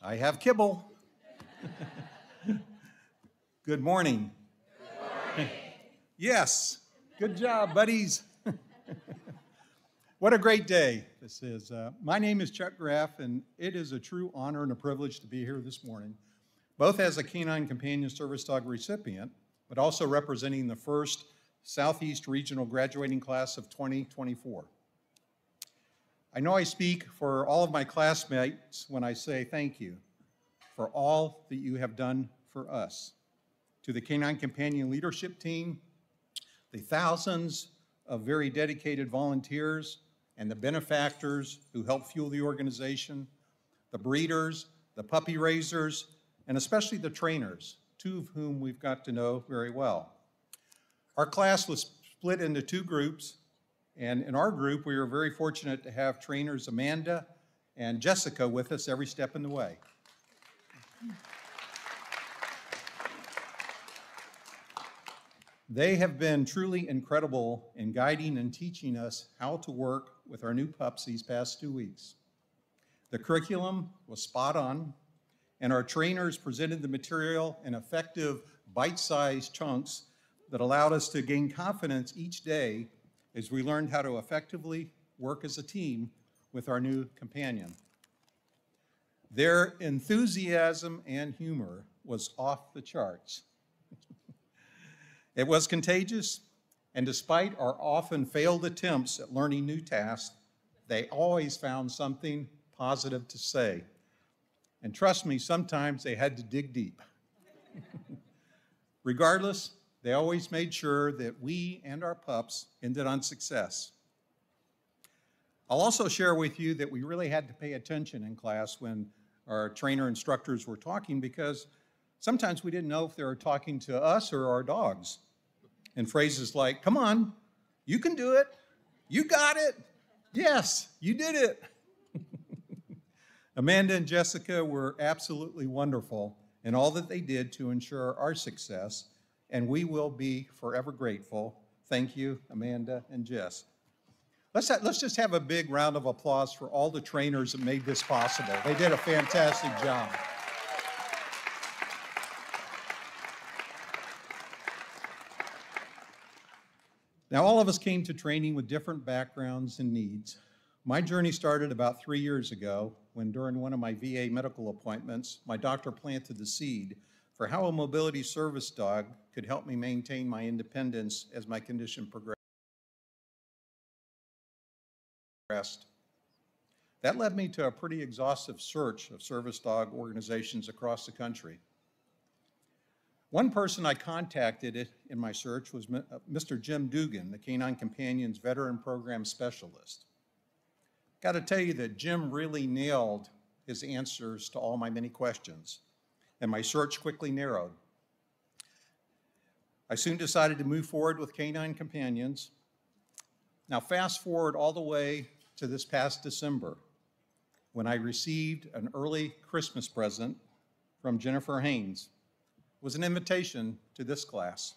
I have kibble. Good morning. Good morning. Yes. Good job, buddies. What a great day this is. My name is Chuck Graff, and it is a true honor and a privilege to be here this morning, both as a Canine Companion Service Dog recipient, but also representing the first Southeast Regional graduating class of 2024. I know I speak for all of my classmates when I say thank you for all that you have done for us. To the Canine Companion leadership team, the thousands of very dedicated volunteers and the benefactors who help fuel the organization, the breeders, the puppy raisers, and especially the trainers, two of whom we've got to know very well. Our class was split into two groups, and in our group, we were very fortunate to have trainers Amanda and Jessica with us every step in the way. They have been truly incredible in guiding and teaching us how to work with our new pups these past 2 weeks. The curriculum was spot on, and our trainers presented the material in effective bite-sized chunks that allowed us to gain confidence each day as we learned how to effectively work as a team with our new companion. Their enthusiasm and humor was off the charts. It was contagious, and despite our often failed attempts at learning new tasks, they always found something positive to say. And trust me, sometimes they had to dig deep. Regardless, they always made sure that we and our pups ended on success. I'll also share with you that we really had to pay attention in class when our trainer instructors were talking, because sometimes we didn't know if they were talking to us or our dogs. And phrases like, come on, you can do it, you got it, yes, you did it. Amanda and Jessica were absolutely wonderful in all that they did to ensure our success, and we will be forever grateful. Thank you, Amanda and Jess. Let's just have a big round of applause for all the trainers that made this possible. They did a fantastic job. Now, all of us came to training with different backgrounds and needs. My journey started about 3 years ago when, during one of my VA medical appointments, my doctor planted the seed for how a mobility service dog could help me maintain my independence as my condition progressed. That led me to a pretty exhaustive search of service dog organizations across the country. One person I contacted in my search was Mr. Jim Dugan, the Canine Companions Veteran Program Specialist. Got to tell you that Jim really nailed his answers to all my many questions, and my search quickly narrowed. I soon decided to move forward with Canine Companions. Now fast forward all the way to this past December, when I received an early Christmas present from Jennifer Haynes. It was an invitation to this class.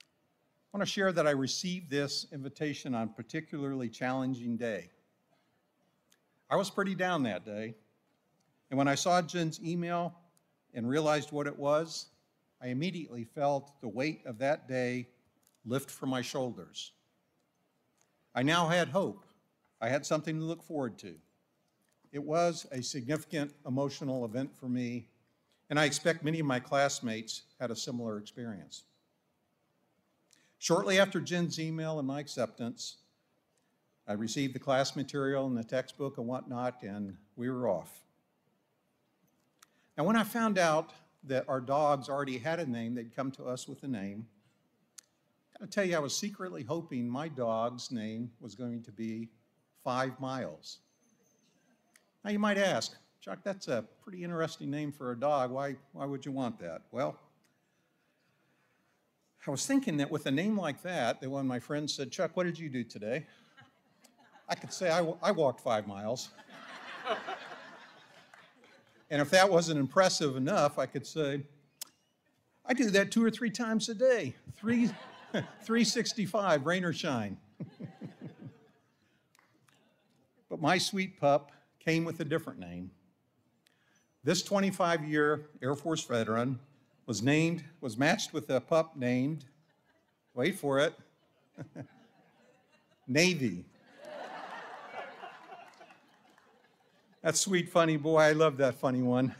I want to share that I received this invitation on a particularly challenging day. I was pretty down that day, and when I saw Jen's email and realized what it was, I immediately felt the weight of that day lift from my shoulders. I now had hope. I had something to look forward to. It was a significant emotional event for me, and I expect many of my classmates had a similar experience. Shortly after Jen's email and my acceptance, I received the class material and the textbook and whatnot, and we were off. Now, when I found out that our dogs already had a name, they'd come to us with a name, I gotta tell you, I was secretly hoping my dog's name was going to be 5 Miles. Now, you might ask, Chuck, that's a pretty interesting name for a dog. Why would you want that? Well, I was thinking that with a name like that when my friend said, Chuck, what did you do today? I could say I walked 5 miles. And if that wasn't impressive enough, I could say, I do that 2 or 3 times a day, 365, rain or shine. But my sweet pup came with a different name. This 25-year Air Force veteran was matched with a pup named, wait for it, Navy. That sweet, funny boy, I love that funny one.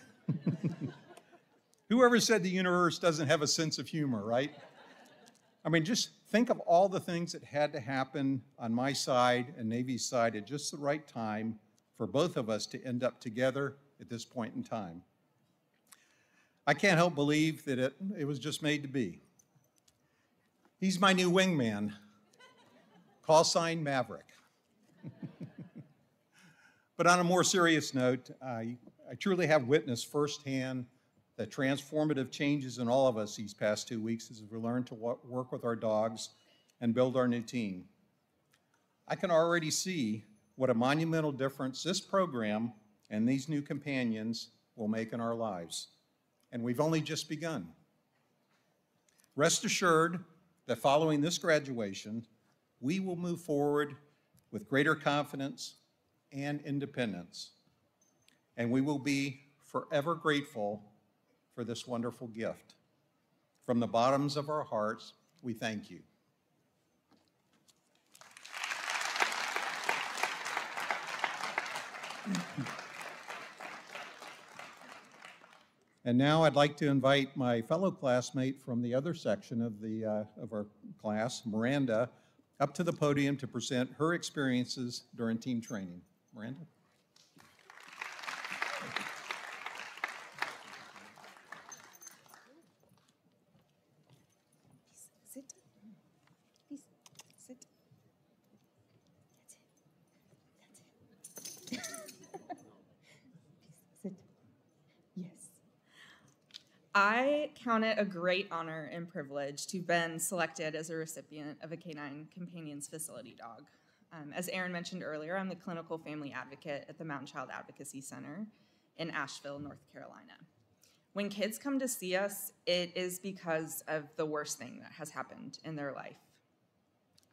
Whoever said the universe doesn't have a sense of humor, right? I mean, just think of all the things that had to happen on my side and Navy's side at just the right time for both of us to end up together at this point in time. I can't help believe that it was just made to be. He's my new wingman, call sign Maverick. But on a more serious note, I truly have witnessed firsthand the transformative changes in all of us these past 2 weeks as we learned to work with our dogs and build our new team. I can already see what a monumental difference this program and these new companions will make in our lives. And we've only just begun. Rest assured that following this graduation, we will move forward with greater confidence and independence. And we will be forever grateful for this wonderful gift. From the bottoms of our hearts, we thank you. And now I'd like to invite my fellow classmate from the other section of our class, Miranda, up to the podium to present her experiences during team training. Miranda?
Sit. Please, sit. That's it. That's it. Please, sit. Yes. I count it a great honor and privilege to have been selected as a recipient of a Canine Companions facility dog. As Aaron mentioned earlier, I'm the clinical family advocate at the Mountain Child Advocacy Center in Asheville, North Carolina. When kids come to see us, it is because of the worst thing that has happened in their life.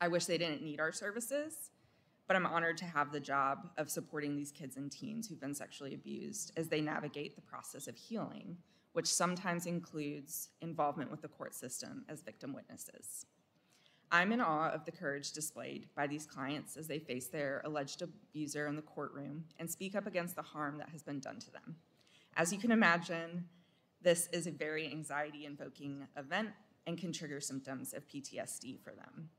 I wish they didn't need our services, but I'm honored to have the job of supporting these kids and teens who've been sexually abused as they navigate the process of healing, which sometimes includes involvement with the court system as victim witnesses. I'm in awe of the courage displayed by these clients as they face their alleged abuser in the courtroom and speak up against the harm that has been done to them. As you can imagine, this is a very anxiety-invoking event and can trigger symptoms of PTSD for them.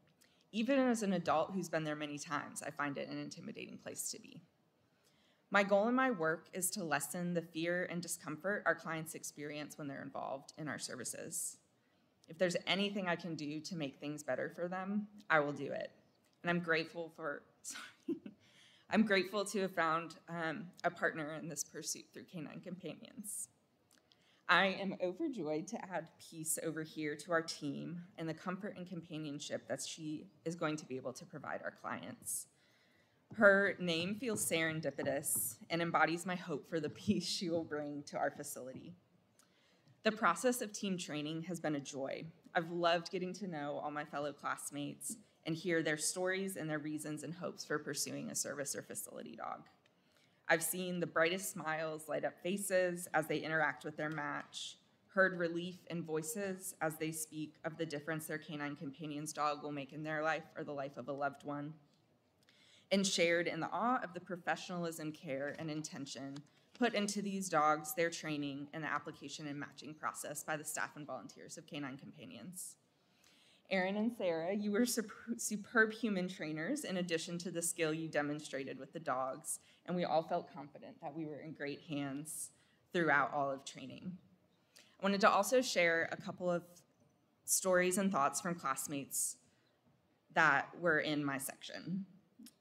Even as an adult who's been there many times, I find it an intimidating place to be. My goal in my work is to lessen the fear and discomfort our clients experience when they're involved in our services. If there's anything I can do to make things better for them, I will do it. And I'm grateful to have found a partner in this pursuit through Canine Companions. I am overjoyed to add peace over here to our team and the comfort and companionship that she is going to be able to provide our clients. Her name feels serendipitous and embodies my hope for the peace she will bring to our facility. The process of team training has been a joy. I've loved getting to know all my fellow classmates and hear their stories and their reasons and hopes for pursuing a service or facility dog. I've seen the brightest smiles light up faces as they interact with their match, heard relief in voices as they speak of the difference their Canine Companions dog will make in their life or the life of a loved one, and shared in the awe of the professionalism, care, and intention put into these dogs, their training, and the application and matching process by the staff and volunteers of Canine Companions. Erin and Sarah, you were superb human trainers in addition to the skill you demonstrated with the dogs, and we all felt confident that we were in great hands throughout all of training. I wanted to also share a couple of stories and thoughts from classmates that were in my section.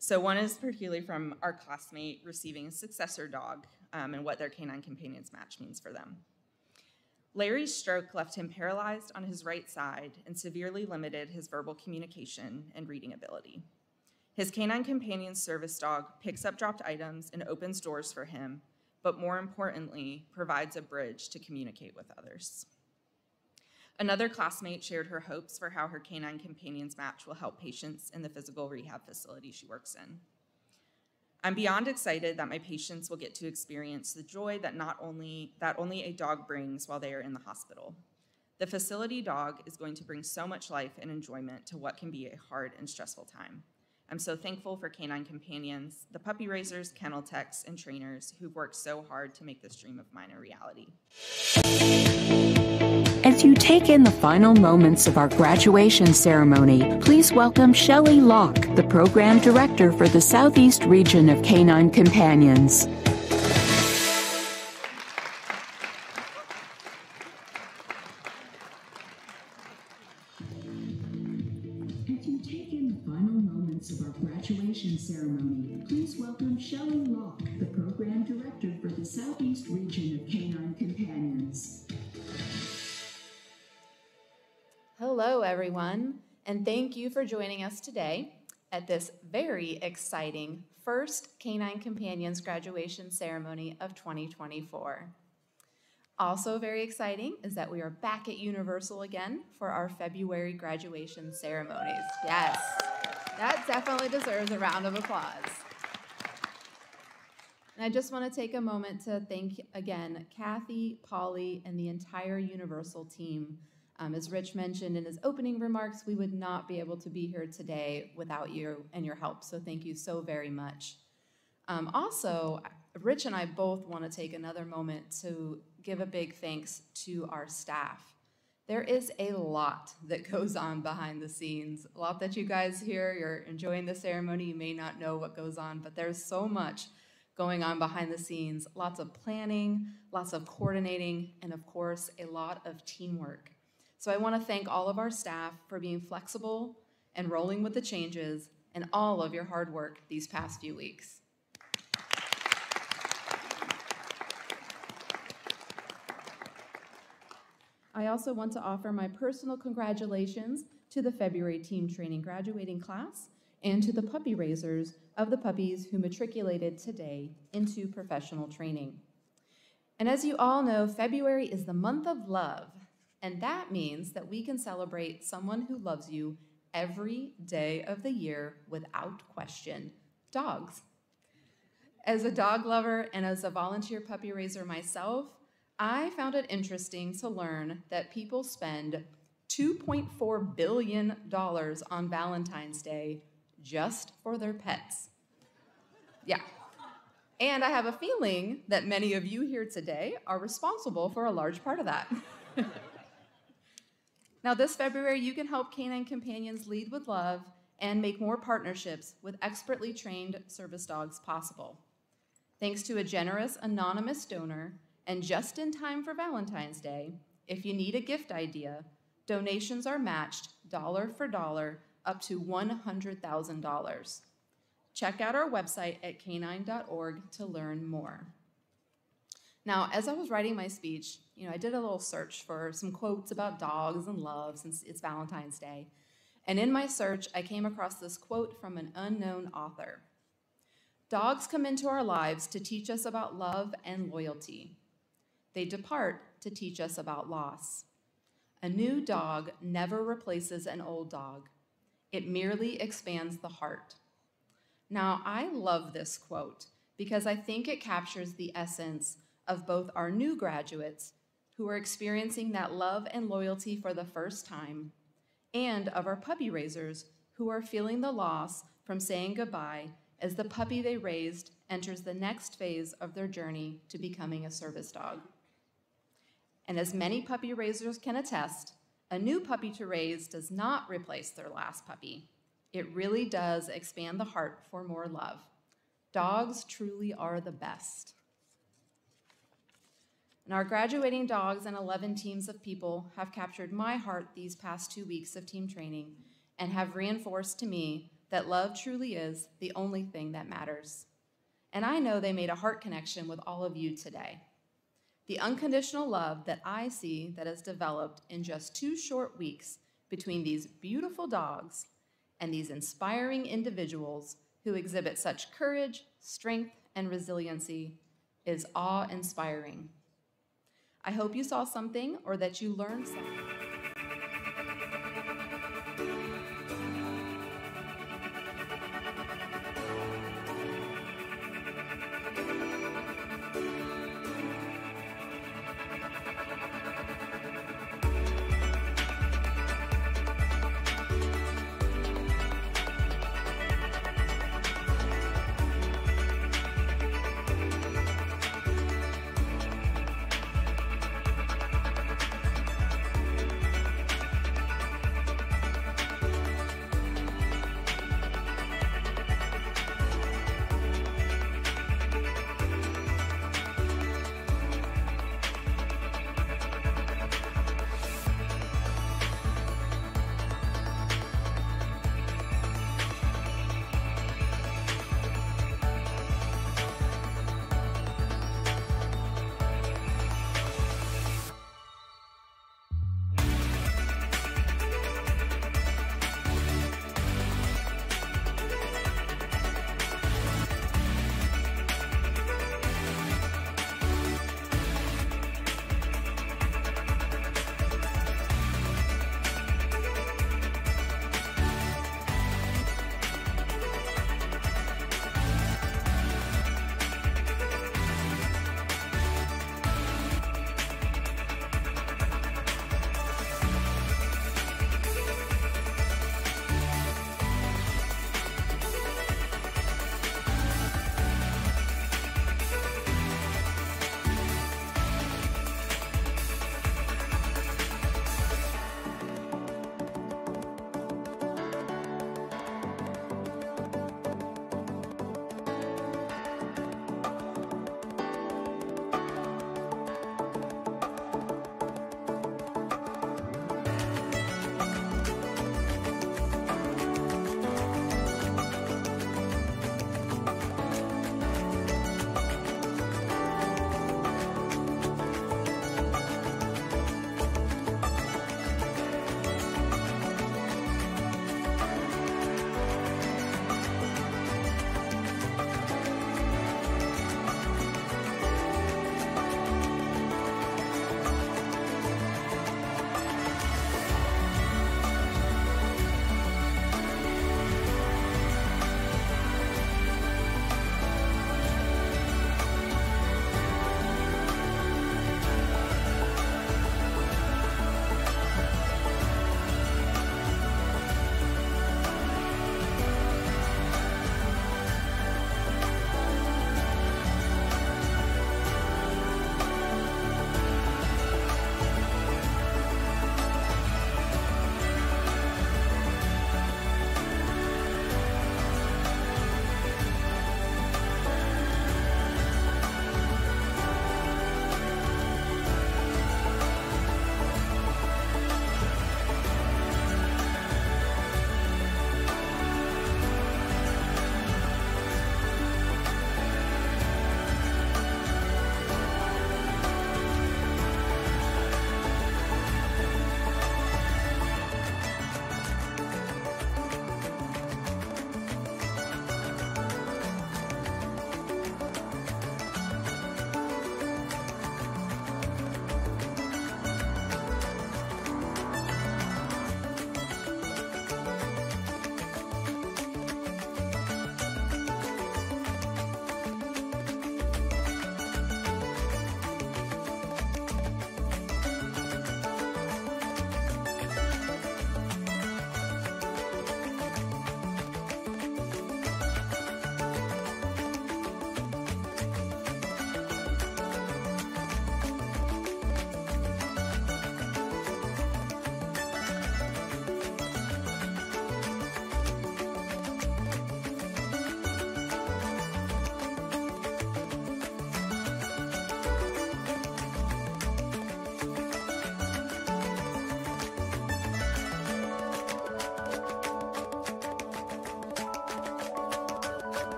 So one is particularly from our classmate receiving a successor dog and what their Canine Companions match means for them. Larry's stroke left him paralyzed on his right side and severely limited his verbal communication and reading ability. His Canine Companions service dog picks up dropped items and opens doors for him, but more importantly, provides a bridge to communicate with others. Another classmate shared her hopes for how her Canine Companions match will help patients in the physical rehab facility she works in. I'm beyond excited that my patients will get to experience the joy that only a dog brings while they are in the hospital. The facility dog is going to bring so much life and enjoyment to what can be a hard and stressful time. I'm so thankful for Canine Companions, the puppy raisers, kennel techs, and trainers who've worked so hard to make this dream of mine a reality.
As you take in the final moments of our graduation ceremony, please welcome Shelley Locke, the Program Director for the Southeast Region of Canine Companions. As you take in the final moments of our graduation ceremony, please welcome Shelley Locke, the Program Director for the Southeast Region of Canine Companions.
Hello, everyone, and thank you for joining us today at this very exciting first Canine Companions graduation ceremony of 2024. Also very exciting is that we are back at Universal again for our February graduation ceremonies. Yes, that definitely deserves a round of applause. And I just want to take a moment to thank again Kathy, Polly, and the entire Universal team. As Rich mentioned in his opening remarks, we would not be able to be here today without you and your help, so thank you so very much. Also, Rich and I both want to take another moment to give a big thanks to our staff. There is a lot that goes on behind the scenes, a lot that you guys hear. You're enjoying the ceremony, you may not know what goes on, but there's so much going on behind the scenes, lots of planning, lots of coordinating, and of course, a lot of teamwork. So I want to thank all of our staff for being flexible and rolling with the changes and all of your hard work these past few weeks. I also want to offer my personal congratulations to the February team training graduating class and to the puppy raisers of the puppies who matriculated today into professional training. And as you all know, February is the month of love. And that means that we can celebrate someone who loves you every day of the year without question, dogs. As a dog lover and as a volunteer puppy raiser myself, I found it interesting to learn that people spend $2.4 billion on Valentine's Day just for their pets. Yeah. And I have a feeling that many of you here today are responsible for a large part of that. Now, this February, you can help Canine Companions lead with love and make more partnerships with expertly trained service dogs possible. Thanks to a generous anonymous donor, and just in time for Valentine's Day, if you need a gift idea, donations are matched dollar for dollar up to $100,000. Check out our website at canine.org to learn more. Now, as I was writing my speech, I did a little search for some quotes about dogs and love since it's Valentine's Day. And in my search, I came across this quote from an unknown author. Dogs come into our lives to teach us about love and loyalty. They depart to teach us about loss. A new dog never replaces an old dog. It merely expands the heart. Now, I love this quote because I think it captures the essence of both our new graduates who are experiencing that love and loyalty for the first time, and of our puppy raisers who are feeling the loss from saying goodbye as the puppy they raised enters the next phase of their journey to becoming a service dog. And as many puppy raisers can attest, a new puppy to raise does not replace their last puppy. It really does expand the heart for more love. Dogs truly are the best. And our graduating dogs and 11 teams of people have captured my heart these past 2 weeks of team training and have reinforced to me that love truly is the only thing that matters. And I know they made a heart connection with all of you today. The unconditional love that I see that has developed in just 2 short weeks between these beautiful dogs and these inspiring individuals who exhibit such courage, strength, and resiliency is awe-inspiring. I hope you saw something or that you learned something.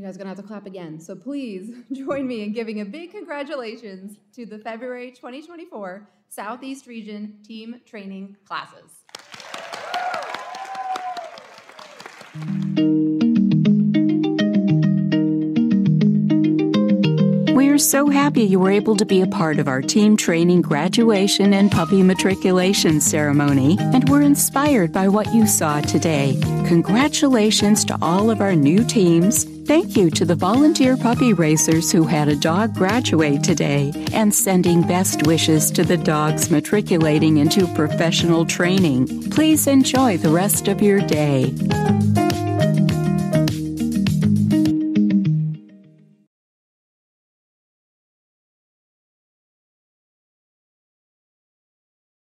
You guys are going to have to clap again. So please join me in giving a big congratulations to the February 2024 Southeast Region Team Training Classes.
We're so happy you were able to be a part of our team training graduation and puppy matriculation ceremony, and we're inspired by what you saw today. Congratulations to all of our new teams. Thank you to the volunteer puppy racers who had a dog graduate today, and sending best wishes to the dogs matriculating into professional training. Please enjoy the rest of your day.